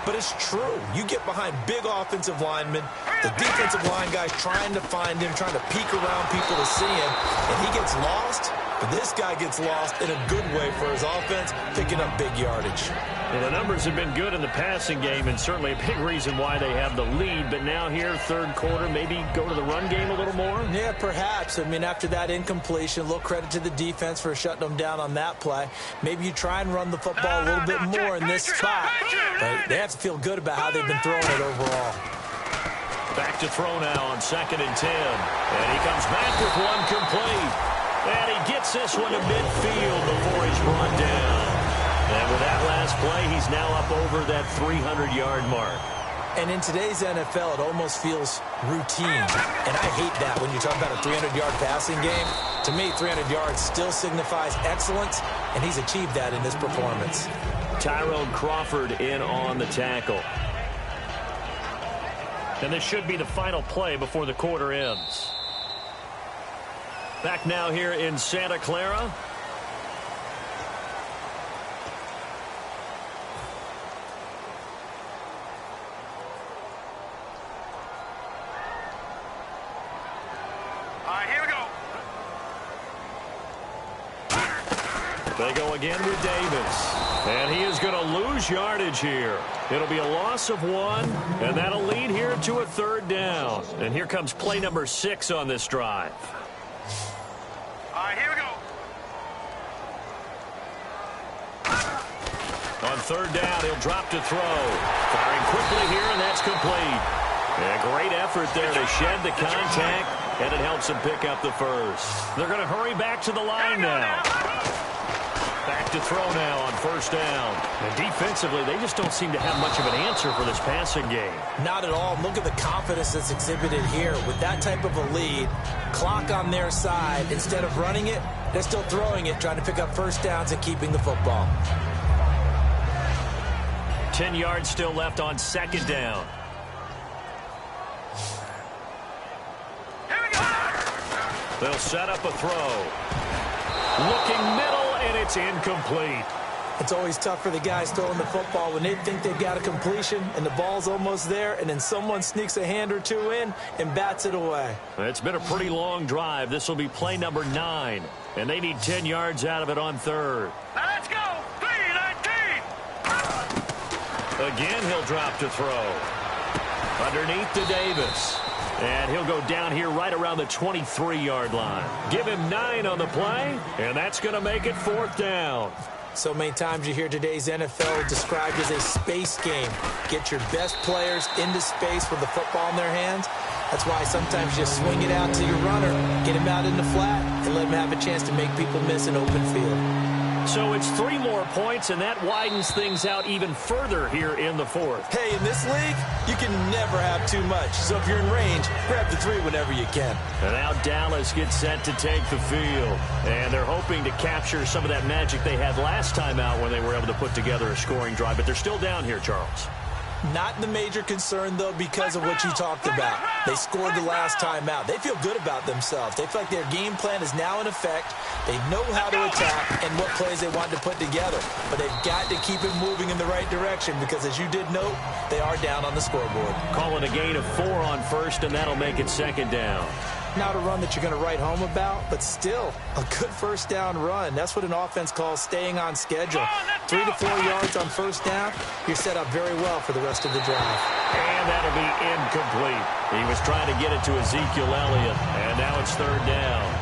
But it's true. You get behind big offensive linemen, the defensive line guys trying to find him, trying to peek around people to see him, and he gets lost. But this guy gets lost in a good way for his offense, picking up big yardage. Well, the numbers have been good in the passing game, and certainly a big reason why they have the lead. But now here, 3rd quarter, maybe go to the run game a little more? Yeah, perhaps. I mean, after that incompletion, a little credit to the defense for shutting them down on that play. Maybe you try and run the football a little bit more in this spot. But they have to feel good about how they've been throwing it overall. Back to throw now on 2nd and 10. And he comes back with one complete. And he gets this one to midfield before he's brought down. And with that last play, he's now up over that 300-yard mark. And in today's NFL, it almost feels routine. And I hate that when you talk about a 300-yard passing game. To me, 300 yards still signifies excellence, and he's achieved that in this performance. Tyrone Crawford in on the tackle. And this should be the final play before the quarter ends. Back now here in Santa Clara. They go again with Davis. And he is going to lose yardage here. It'll be a loss of 1, and that'll lead here to a 3rd down. And here comes play number 6 on this drive. All right, here we go. On 3rd down, he'll drop to throw. Firing quickly here, and that's complete. And a great effort there to shed the contact, and it helps him pick up the first. They're going to hurry back to the line now. Back to throw now on 1st down. And defensively, they just don't seem to have much of an answer for this passing game. Not at all. Look at the confidence that's exhibited here. With that type of a lead, clock on their side, instead of running it, they're still throwing it, trying to pick up 1st downs and keeping the football. 10 yards still left on 2nd down. Here we go. They'll set up a throw. Looking middle, and it's incomplete. It's always tough for the guys throwing the football when they think they've got a completion and the ball's almost there, and then someone sneaks a hand or two in and bats it away. It's been a pretty long drive. This will be play number 9, and they need 10 yards out of it on 3rd. Now let's go. 3-19. Again, he'll drop to throw. Underneath to Davis. And he'll go down here right around the 23-yard line. Give him 9 on the play, and that's going to make it 4th down. So many times you hear today's NFL described as a space game. Get your best players into space with the football in their hands. That's why sometimes you swing it out to your runner, get him out in the flat, and let him have a chance to make people miss an open field. So it's 3 more points, and that widens things out even further here in the 4th. Hey, in this league, you can never have too much. So if you're in range, grab the 3 whenever you can. And now Dallas gets set to take the field. And they're hoping to capture some of that magic they had last time out when they were able to put together a scoring drive. But they're still down here, Charles. Not the major concern, though, because of what you talked about. They scored the last time out. They feel good about themselves. They feel like their game plan is now in effect. They know how to attack and what plays they want to put together. But they've got to keep it moving in the right direction because, as you did note, they are down on the scoreboard. Calling a gain of 4 on 1st, and that'll make it 2nd down. Not a run that you're going to write home about, but still a good 1st down run. That's what an offense calls staying on schedule. 3 to 4 yards on 1st down, you're set up very well for the rest of the drive. And that'll be incomplete. He was trying to get it to Ezekiel Elliott, and now it's 3rd down.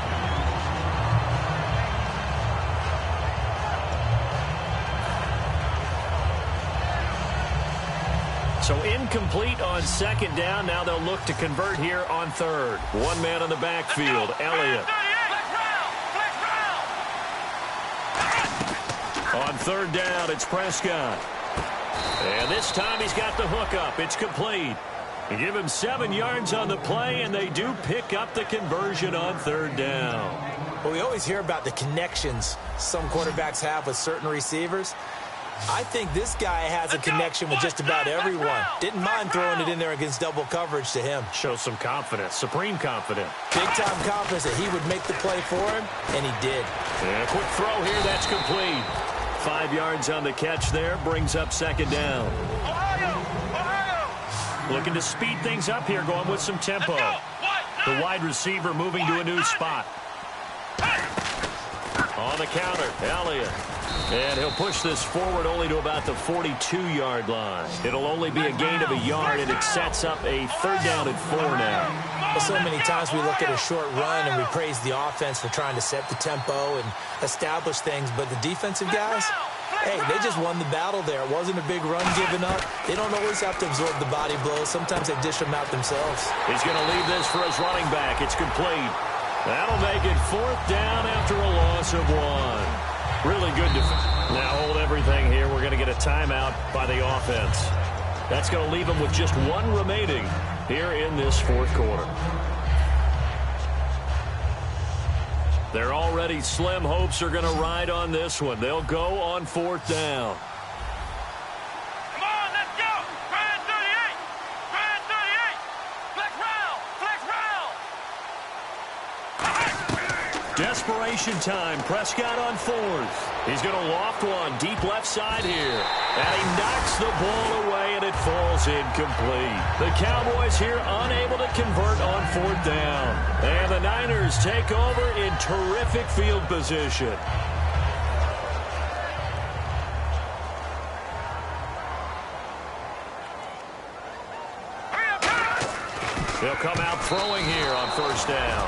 So incomplete on 2nd down. Now they'll look to convert here on 3rd. 1 man on the backfield, Elliott. On 3rd down, it's Prescott. And this time he's got the hook up. It's complete. Give him 7 yards on the play, and they do pick up the conversion on 3rd down. Well, we always hear about the connections some quarterbacks have with certain receivers. I think this guy has a connection with just about everyone. Didn't mind throwing it in there against double coverage to him. Shows some confidence, supreme confidence. Big-time confidence that he would make the play for him, and he did. And a quick throw here, that's complete. 5 yards on the catch there, brings up 2nd down. Ohio! Looking to speed things up here, going with some tempo. The wide receiver moving to a new spot. On the counter, Elliott. And he'll push this forward only to about the 42-yard line. It'll only be a gain of a yard, and it sets up a 3rd down and 4 now. Well, so many times we look at a short run and we praise the offense for trying to set the tempo and establish things, but the defensive guys, hey, they just won the battle there. It wasn't a big run given up. They don't always have to absorb the body blows. Sometimes they dish them out themselves. He's going to leave this for his running back. It's complete. That'll make it 4th down after a loss of 1. Really good defense. Now hold everything here. We're going to get a timeout by the offense. That's going to leave them with just one remaining here in this fourth quarter. Their already slim hopes are going to ride on this one. They'll go on fourth down. Come on, let's go. Try and 38. Try and 38. Flex round. Flex round. Desperation time. Prescott on fourth. He's going to loft one deep left side here. And he knocks the ball away, and it falls incomplete. The Cowboys here unable to convert on fourth down. And the Niners take over in terrific field position. They'll come out throwing here on first down.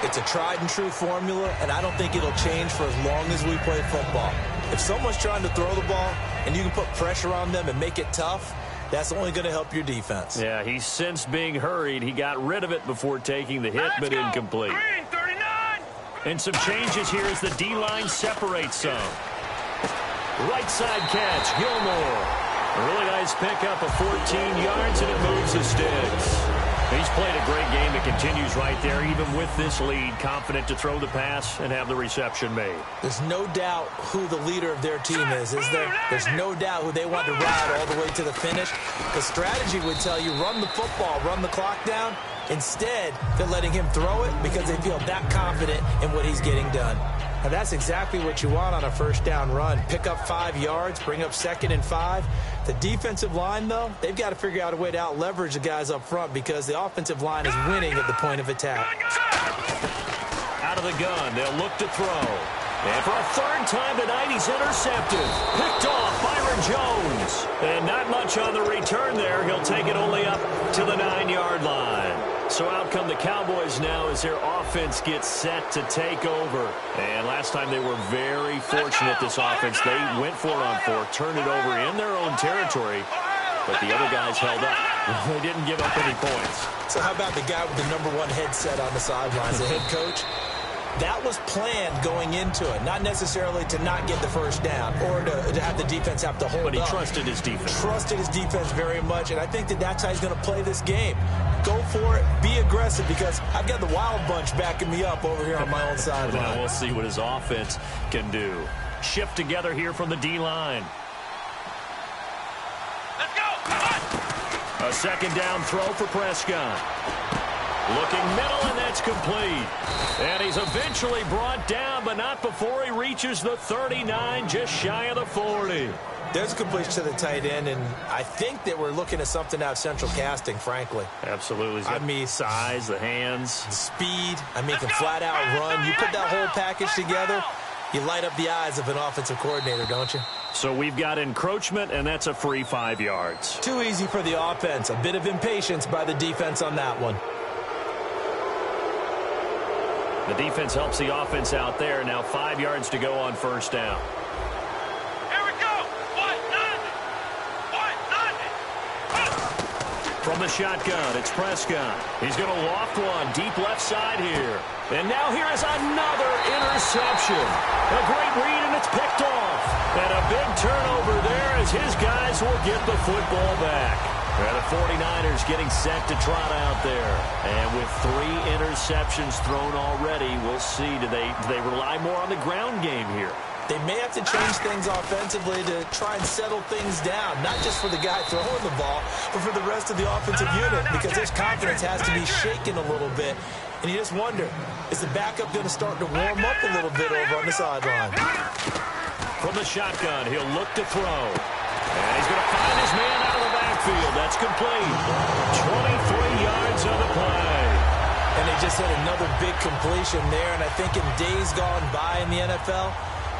It's a tried-and-true formula, and I don't think it'll change for as long as we play football. If someone's trying to throw the ball and you can put pressure on them and make it tough, that's only going to help your defense. Yeah, he's since being hurried. He got rid of it before taking the hit, but incomplete. Green 39. And some changes here as the D-line separates some. Right side catch, Gilmore. A really nice pickup of 14 yards, and it moves the sticks. He's played a great game that continues right there, even with this lead, confident to throw the pass and have the reception made. There's no doubt who the leader of their team is there? There's no doubt who they want to ride all the way to the finish. The strategy would tell you run the football, run the clock down. Instead, they're letting him throw it because they feel that confident in what he's getting done. And that's exactly what you want on a first down run. Pick up 5 yards, bring up 2nd and 5. The defensive line, though, they've got to figure out a way to out-leverage the guys up front because the offensive line is winning at the point of attack. Out of the gun, they'll look to throw. And for a third time tonight, he's intercepted. Picked off Byron Jones. And not much on the return there. He'll take it only up to the 9-yard line. So out come the Cowboys now as their offense gets set to take over. And last time they were very fortunate, this offense. They went for it on fourth, turned it over in their own territory. But the other guys held up. They didn't give up any points. So how about the guy with the #1 headset on the sidelines, the head coach? That was planned going into it, not necessarily to not get the first down or to have the defense have to hold up. But he trusted his defense. Trusted his defense very much, and I think that's how he's going to play this game. Go for it, be aggressive, because I've got the wild bunch backing me up over here on my own sideline. Now we'll see what his offense can do. Shift together here from the D-line. Let's go. Come on. A second down throw for Prescott. Looking middle, and that's complete. And he's eventually brought down, but not before he reaches the 39, just shy of the 40. There's a completion to the tight end, and I think that we're looking at something out of Central Casting, frankly. Absolutely. I mean, size, the hands. the speed, can flat out run. You put that whole package together, you light up the eyes of an offensive coordinator, don't you? So we've got encroachment, and that's a free 5 yards. Too easy for the offense. A bit of impatience by the defense on that one. The defense helps the offense out there. Now 5 yards to go on first down. Here we go. What? From the shotgun, it's Prescott. He's going to loft one deep left side here. And now here is another interception. A great read, and it's picked off. And a big turnover there as his guys will get the football back. And the 49ers getting set to trot out there. And with 3 interceptions thrown already, we'll see. Do they rely more on the ground game here? They may have to change things offensively to try and settle things down, not just for the guy throwing the ball, but for the rest of the offensive unit, because his confidence has to be shaken a little bit. And you just wonder, is the backup going to start to warm up a little bit over on the sideline? From the shotgun, he'll look to throw. And he's going to find his man out of the backfield. That's complete. 23 yards on the play. And they just had another big completion there. And I think in days gone by in the NFL,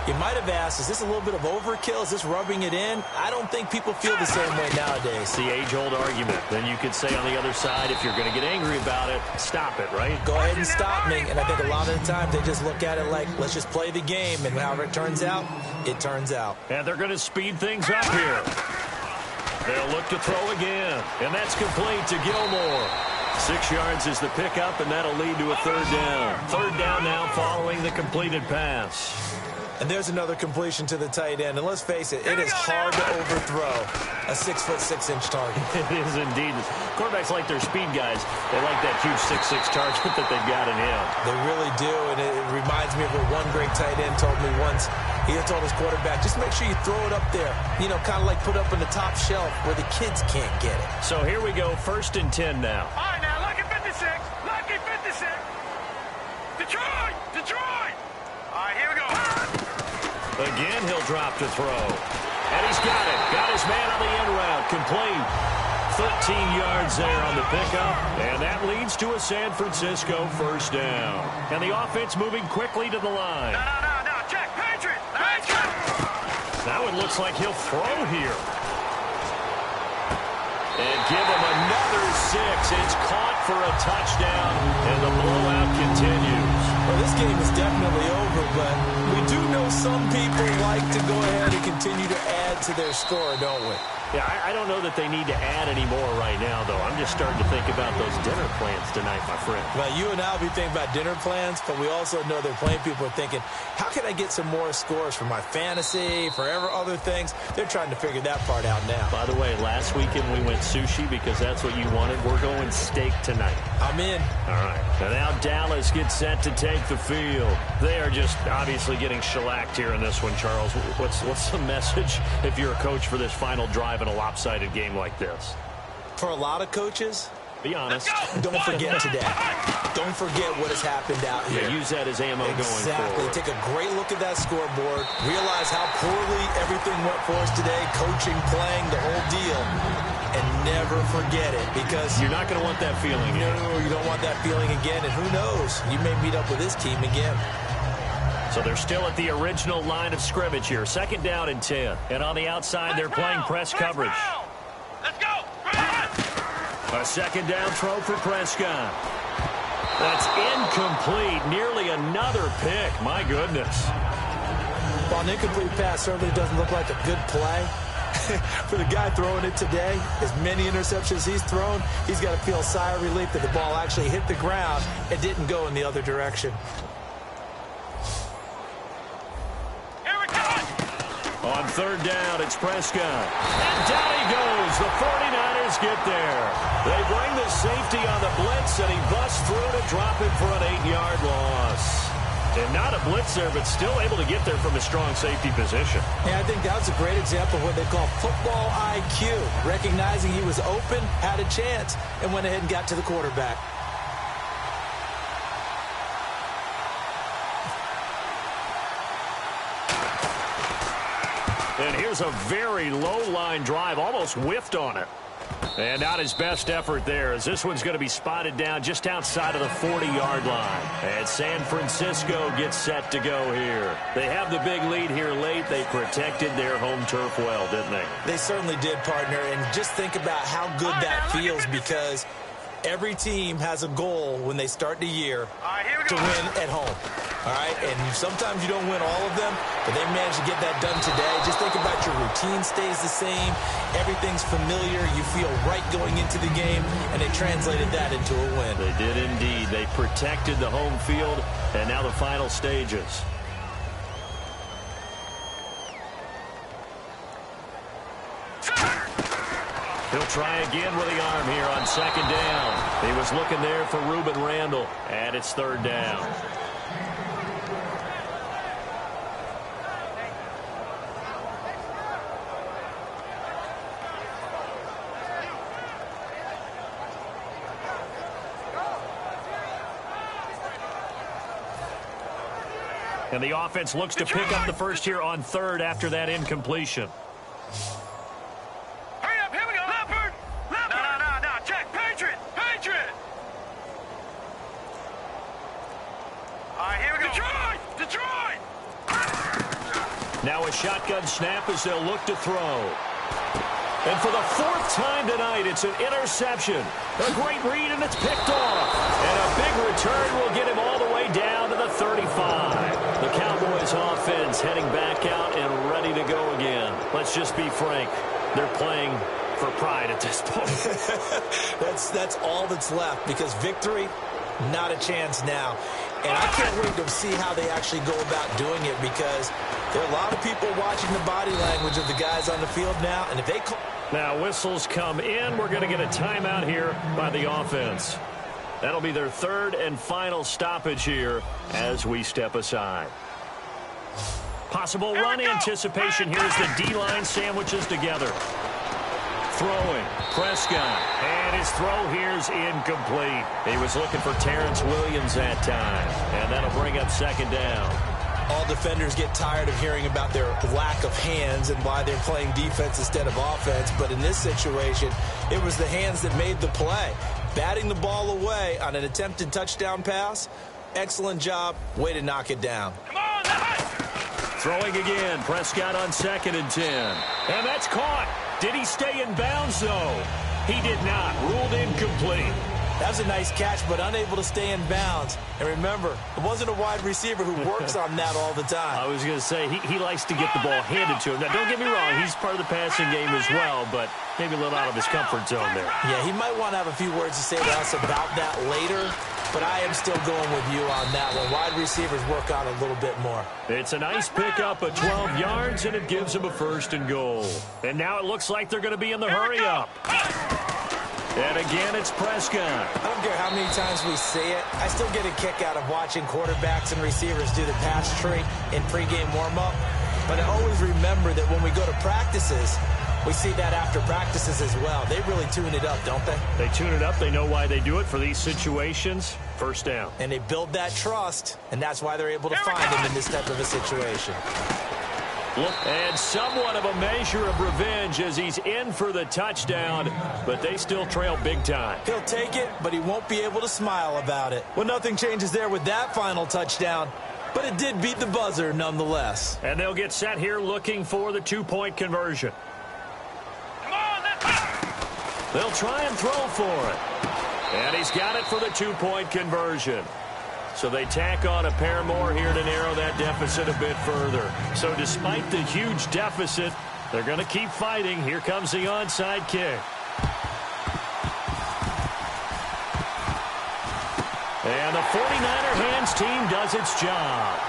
you might have asked, is this a little bit of overkill? Is this rubbing it in? I don't think people feel the same way nowadays. It's the age-old argument. Then you could say on the other side, if you're going to get angry about it, stop it, right? Go ahead and stop me. And I think a lot of the time they just look at it like, let's just play the game. And however it turns out, it turns out. And they're going to speed things up here. They'll look to throw again. And that's complete to Gilmore. 6 yards is the pickup, and that'll lead to a third down. Third down now following the completed pass. And there's another completion to the tight end. And let's face it, it is hard to overthrow a 6'6" target. It is indeed. Quarterbacks like their speed guys. They like that huge 6'6" target that they've got in him. They really do, and it reminds me of what one great tight end told me once. He had told his quarterback, just make sure you throw it up there. You know, kind of like put up on the top shelf where the kids can't get it. So here we go, 1st and 10 now. All right, now, lucky 56. Lucky 56. Detroit! Detroit! All right, here we go. Again, he'll drop to throw. And he's got it. Got his man on the end route. Complete. 13 yards there on the pickup. And that leads to a San Francisco 1st down. And the offense moving quickly to the line. No. Check. Patriot. Patriot. Now it looks like he'll throw here. And give him another 6. It's caught for a touchdown. And the blowout continues. Well, this game is definitely over, but we do know some people like to go ahead and continue to add to their score, don't we? Yeah, I don't know that they need to add any more right now, though. I'm just starting to think about those dinner plans tonight, my friend. Well, you and I will be thinking about dinner plans, but we also know that plenty of people are thinking, how can I get some more scores for my fantasy, for other things? They're trying to figure that part out now. By the way, last weekend we went sushi because that's what you wanted. We're going steak tonight. I'm in. All right. And now Dallas gets set to take the field. They are just obviously getting shellacked here in this one, Charles. What's the message if you're a coach for this final drive in a lopsided game like this? For a lot of coaches, be honest. Don't forget today. Don't forget what has happened out here. Yeah, use that as ammo going forward. Exactly. Take a great look at that scoreboard. Realize how poorly everything went for us today. Coaching, playing, the whole deal. And never forget it, because you're not going to want that feeling again. No, you don't want that feeling again. And who knows? You may meet up with this team again. So they're still at the original line of scrimmage here. 2nd down and 10. And on the outside, they're playing press coverage. Let's go. A 2nd down throw for Prescott. That's incomplete. Nearly another pick. My goodness. While an incomplete pass certainly doesn't look like a good play, for the guy throwing it today, as many interceptions he's thrown, he's got to feel a sigh of relief that the ball actually hit the ground and didn't go in the other direction. On 3rd down, it's Prescott. And down he goes. The 49ers get there. They bring the safety on the blitz, and he busts through to drop him for an 8-yard loss. And not a blitz there, but still able to get there from a strong safety position. Yeah, I think that was a great example of what they call football IQ. Recognizing he was open, had a chance, and went ahead and got to the quarterback. And here's a very low-line drive, almost whiffed on it. And not his best effort there, as this one's going to be spotted down just outside of the 40-yard line. And San Francisco gets set to go here. They have the big lead here late. They protected their home turf well, didn't they? They certainly did, partner. And just think about how good that feels, because every team has a goal when they start the year to win at home. All right, and sometimes you don't win all of them, but they managed to get that done today. Just think about your routine stays the same. Everything's familiar. You feel right going into the game, and they translated that into a win. They did indeed. They protected the home field, and now the final stages. He'll try again with the arm here on 2nd down. He was looking there for Ruben Randall, and it's 3rd down. And the offense looks to pick up the first here on 3rd after that incompletion. Hurry up, here we go. Leopard! No. Check. Patriot! All right, here we go. Detroit! Now a shotgun snap as they'll look to throw. And for the 4th time tonight, it's an interception. A great read, and it's picked off. And a big return will get him all the way down to the 35. The Cowboys offense heading back out and ready to go again. Let's just be frank. They're playing for pride at this point. That's all that's left, because victory Not a chance now. And I can't wait to see how they actually go about doing it, because there are a lot of people watching the body language of the guys on the field now. And if they call... Now whistles come in. We're going to get a timeout here by the offense. That'll be their third and final stoppage here as we step aside. Possible run anticipation here as the D-line sandwiches together. Throwing, Prescott, and his throw here's incomplete. He was looking for Terrence Williams that time, and that'll bring up second down. All defenders get tired of hearing about their lack of hands and why they're playing defense instead of offense, but in this situation, it was the hands that made the play. Batting the ball away on an attempted touchdown pass, excellent job, way to knock it down. Come on, let's go. Throwing again, Prescott on 2nd and 10. And that's caught. Did he stay in bounds, though? He did not. Ruled incomplete. That was a nice catch, but unable to stay in bounds. And remember, it wasn't a wide receiver who works on that all the time. I was going to say, he likes to get the ball handed to him. Now, don't get me wrong, he's part of the passing game as well, but maybe a little out of his comfort zone there. Yeah, he might want to have a few words to say to us about that later, but I am still going with you on that one. Wide receivers work on it a little bit more. It's a nice pickup at 12 yards, and it gives him a 1st and goal. And now it looks like they're going to be in the hurry-up. And again, it's Prescott. I don't care how many times we say it. I still get a kick out of watching quarterbacks and receivers do the pass tree in pregame warm-up. But I always remember that when we go to practices, we see that after practices as well. They really tune it up, don't they? They tune it up. They know why they do it for these situations. 1st down. And they build that trust, and that's why they're able to find him in this type of a situation. And somewhat of a measure of revenge as he's in for the touchdown, but they still trail big time. He'll take it, but he won't be able to smile about it. Well, nothing changes there with that final touchdown, but it did beat the buzzer nonetheless. And they'll get set here looking for the 2-point conversion. Come on, let's go. They'll try and throw for it. And he's got it for the 2-point conversion. So they tack on a pair more here to narrow that deficit a bit further. So despite the huge deficit, they're going to keep fighting. Here comes the onside kick. And the 49er hands team does its job.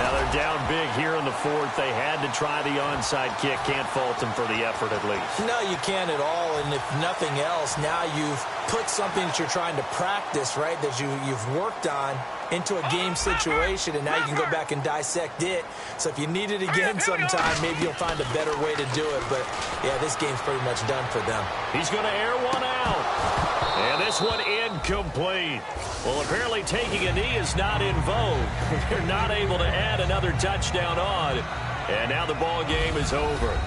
Now they're down big here in the 4th. They had to try the onside kick. Can't fault them for the effort at least. No, you can't at all. And if nothing else, now you've put something that you're trying to practice, right, that you've worked on into a game situation, and now you can go back and dissect it. So if you need it again sometime, maybe you'll find a better way to do it. But, yeah, this game's pretty much done for them. He's going to air one out. And this one incomplete. Well, apparently taking a knee is not in vogue. They're not able to add another touchdown on. And now the ball game is over.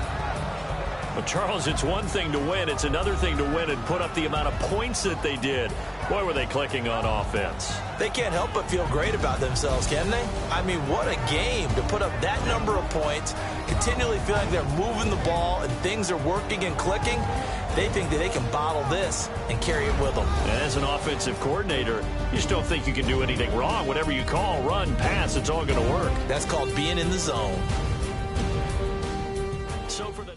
But, Charles, it's one thing to win. It's another thing to win and put up the amount of points that they did. Boy, were they clicking on offense. They can't help but feel great about themselves, can they? I mean, what a game to put up that number of points, continually feeling they're moving the ball and things are working and clicking. They think that they can bottle this and carry it with them. And as an offensive coordinator, you just don't think you can do anything wrong. Whatever you call, run, pass, it's all going to work. That's called being in the zone. So for the...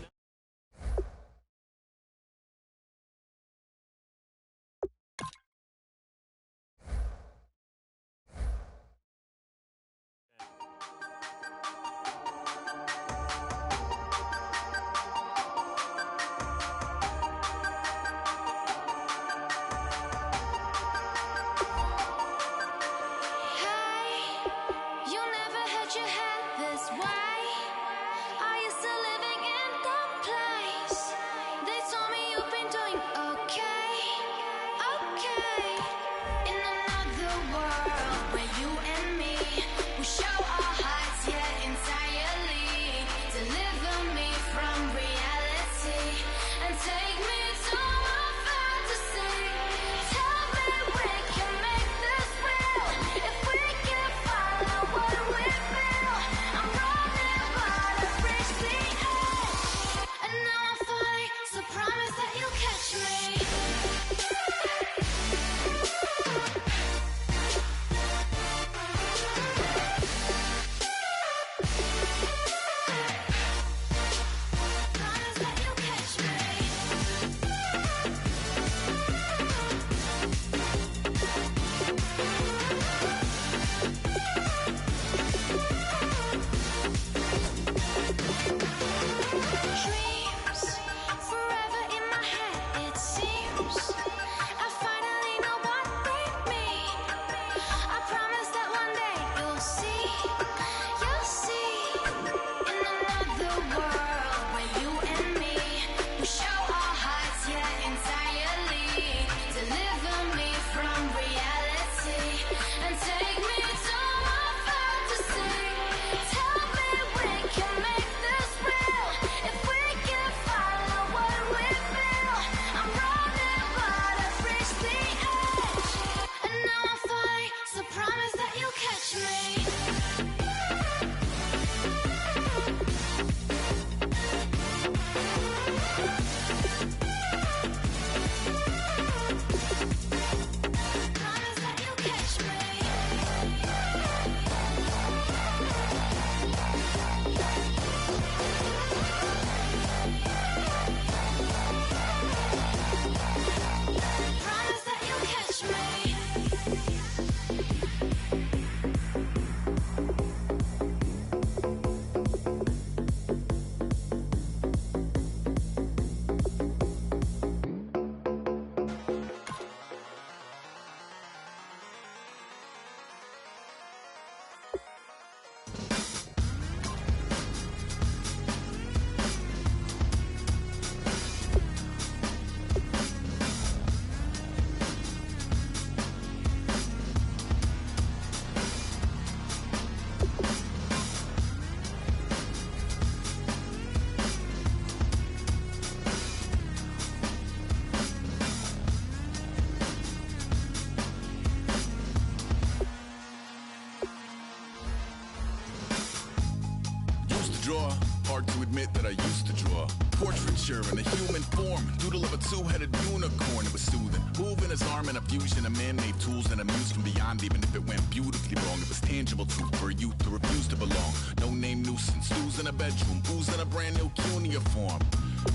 Hard to admit that I used to draw portraiture in a human form, doodle of a two-headed unicorn. It was soothing, moving his arm in a fusion of man-made tools and amused from beyond. Even if it went beautifully wrong, it was tangible truth for a youth who refused to belong. No name nuisance, who's in a bedroom, who's in a brand new cuneiform.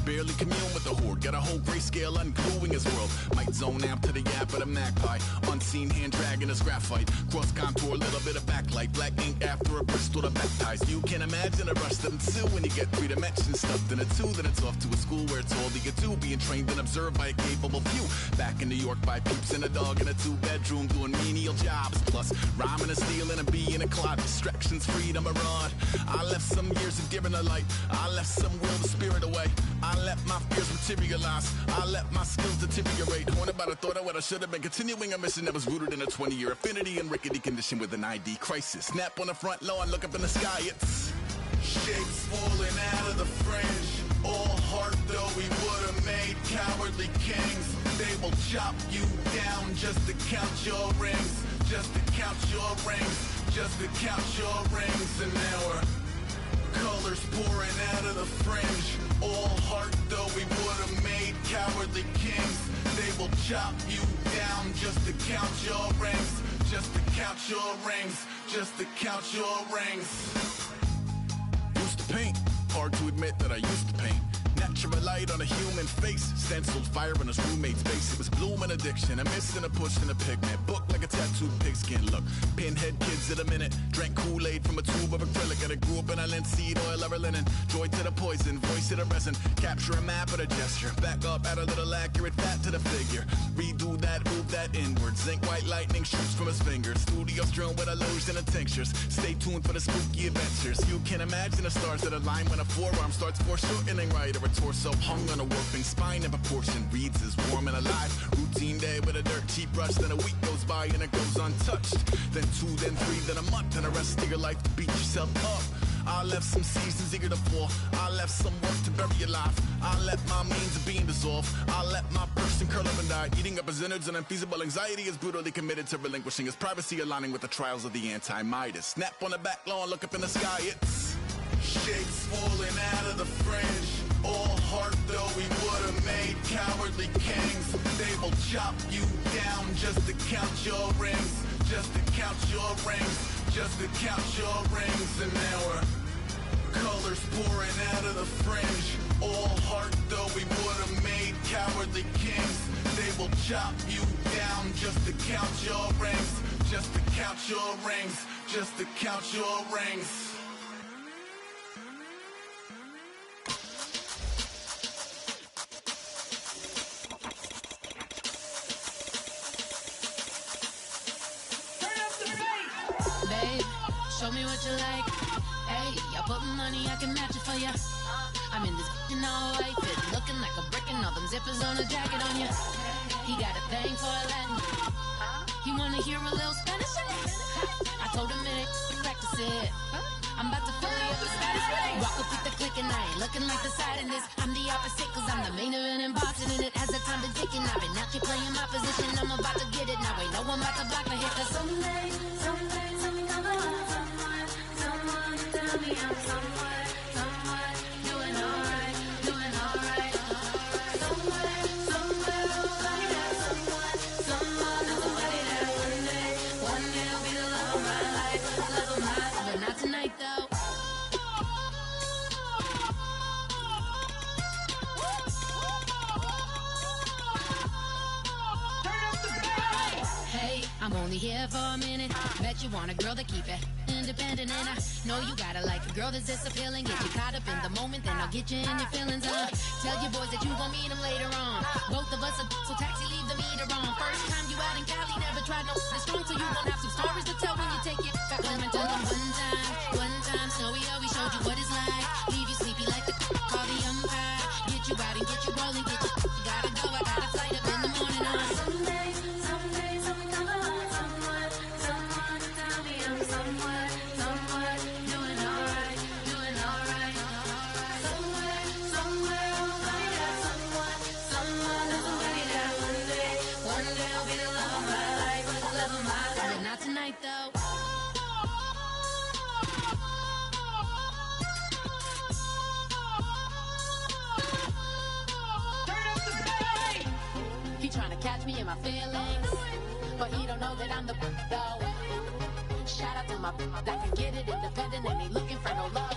Barely commune with the horde, got a whole grayscale ungluing his world. Might zone out to the yap of a magpie, unseen hand dragging his graphite. Cross contour, little bit of backlight, black ink after a Bristol to baptize. You can imagine a rush that ensue when you get 3 dimensions stuffed in a 2. Then it's off to a school where it's all you get to, being trained and observed by a capable few. Back in New York by peeps and a dog in a 2-bedroom doing menial jobs. Plus rhyming and stealing and being a clod, distractions, freedom, a rod. I left some years of giving a light, I left some will the spirit away. I let my fears materialize, I let my skills deteriorate. Haunted by the thought of what I should have been, continuing a mission that was rooted in a 20-year affinity and rickety condition with an ID crisis. Snap on the front lawn, look up in the sky, it's shapes falling out of the fringe. All heart though we would have made cowardly kings. They will chop you down just to count your rings, just to count your rings, just to count your rings. And now we're colors pouring out of the fringe. All heart though we would have made cowardly kings. They will chop you down just to count your rings, just to count your rings, just to count your rings. Used to paint, hard to admit that I used to paint. Natural light on a human face, stenciled fire in his roommate's face. It was bloom and addiction, a miss and a push and a pigment. Book like a tattooed pigskin look. Pinhead kids at a minute, drank Kool-Aid from a tube of acrylic. And I grew up in a linseed oil or a linen. Joy to the poison, voice to the resin. Capture a map of the gesture. Back up, add a little accurate fat to the figure. Redo that, move that inward. Zinc white lightning shoots from his fingers. Studio strewn with illusion and tinctures. Stay tuned for the spooky adventures. You can imagine the stars that align when a forearm starts foreshortening right, or a torso hung on a warping spine in proportion. Reads as warm and alive. Routine day with a dirt cheap brush. Then a week goes by and it goes untouched. Then 2, then 3, then a month, and the rest of your life to beat yourself up. I left some seasons eager to fall. I left some work to bury alive. I let my means of being dissolve. I let my person curl up and die. Eating up his innards and unfeasible anxiety is brutally committed to relinquishing his privacy, aligning with the trials of the anti-Midas. Snap on the back lawn, look up in the sky, it's shapes falling out of the fringe. All heart though we would have made cowardly kings. They will chop you down just to count your rings, just to count your rings, just to count your rings. And now we're colors pouring out of the fringe. All heart though we would have made cowardly kings. They will chop you down just to count your rings, just to count your rings, just to count your rings. Show me what you like. Hey, I put money, I can match it for ya. I'm in this in all white fit, looking like a brick and all them zippers on a jacket on ya. He got a thing for a Latin. He wanna hear a little Spanish. I told him it ain't practice it. I'm about to fill you up with status. Walk up with the click and I ain't looking like the side in this. I'm the opposite cause I'm the main event and boxing in it. As the time been ticking, I've been out here playing my position. I'm about to get it now. Ain't no one about to block my hit. Cause someday, something come along. Tell me I'm somewhere, doing alright, doing alright. Somewhere, somebody that somebody that one day will be the love of my life, but not tonight though. Hey, I'm only here for a minute. Bet you want a girl to keep it independent, and I know you gotta like a girl that's this appealing. Get you caught up in the moment, then I'll get you in your feelings. Tell your boys that you gon' meet them later on. Both of us are so taxi, leave the meter on. First time you out in Cali, never tried no strong, so you gon' have some stories to tell when you take it back. Let me tell them one time, Snowy always showed you what it's like. Leave you sleepy like the call the umpire. Get you out and get you rolling, get you gotta go. I got a flight up in the morning on someday, something come along. Someone tell me I'm somewhere. Doing alright. Somewhere, somebody that somebody that one day will be the love of my life, but not tonight though. in my feelings, but he don't know that I'm the though. Shout out to my that can get it independent and ain't looking for no love.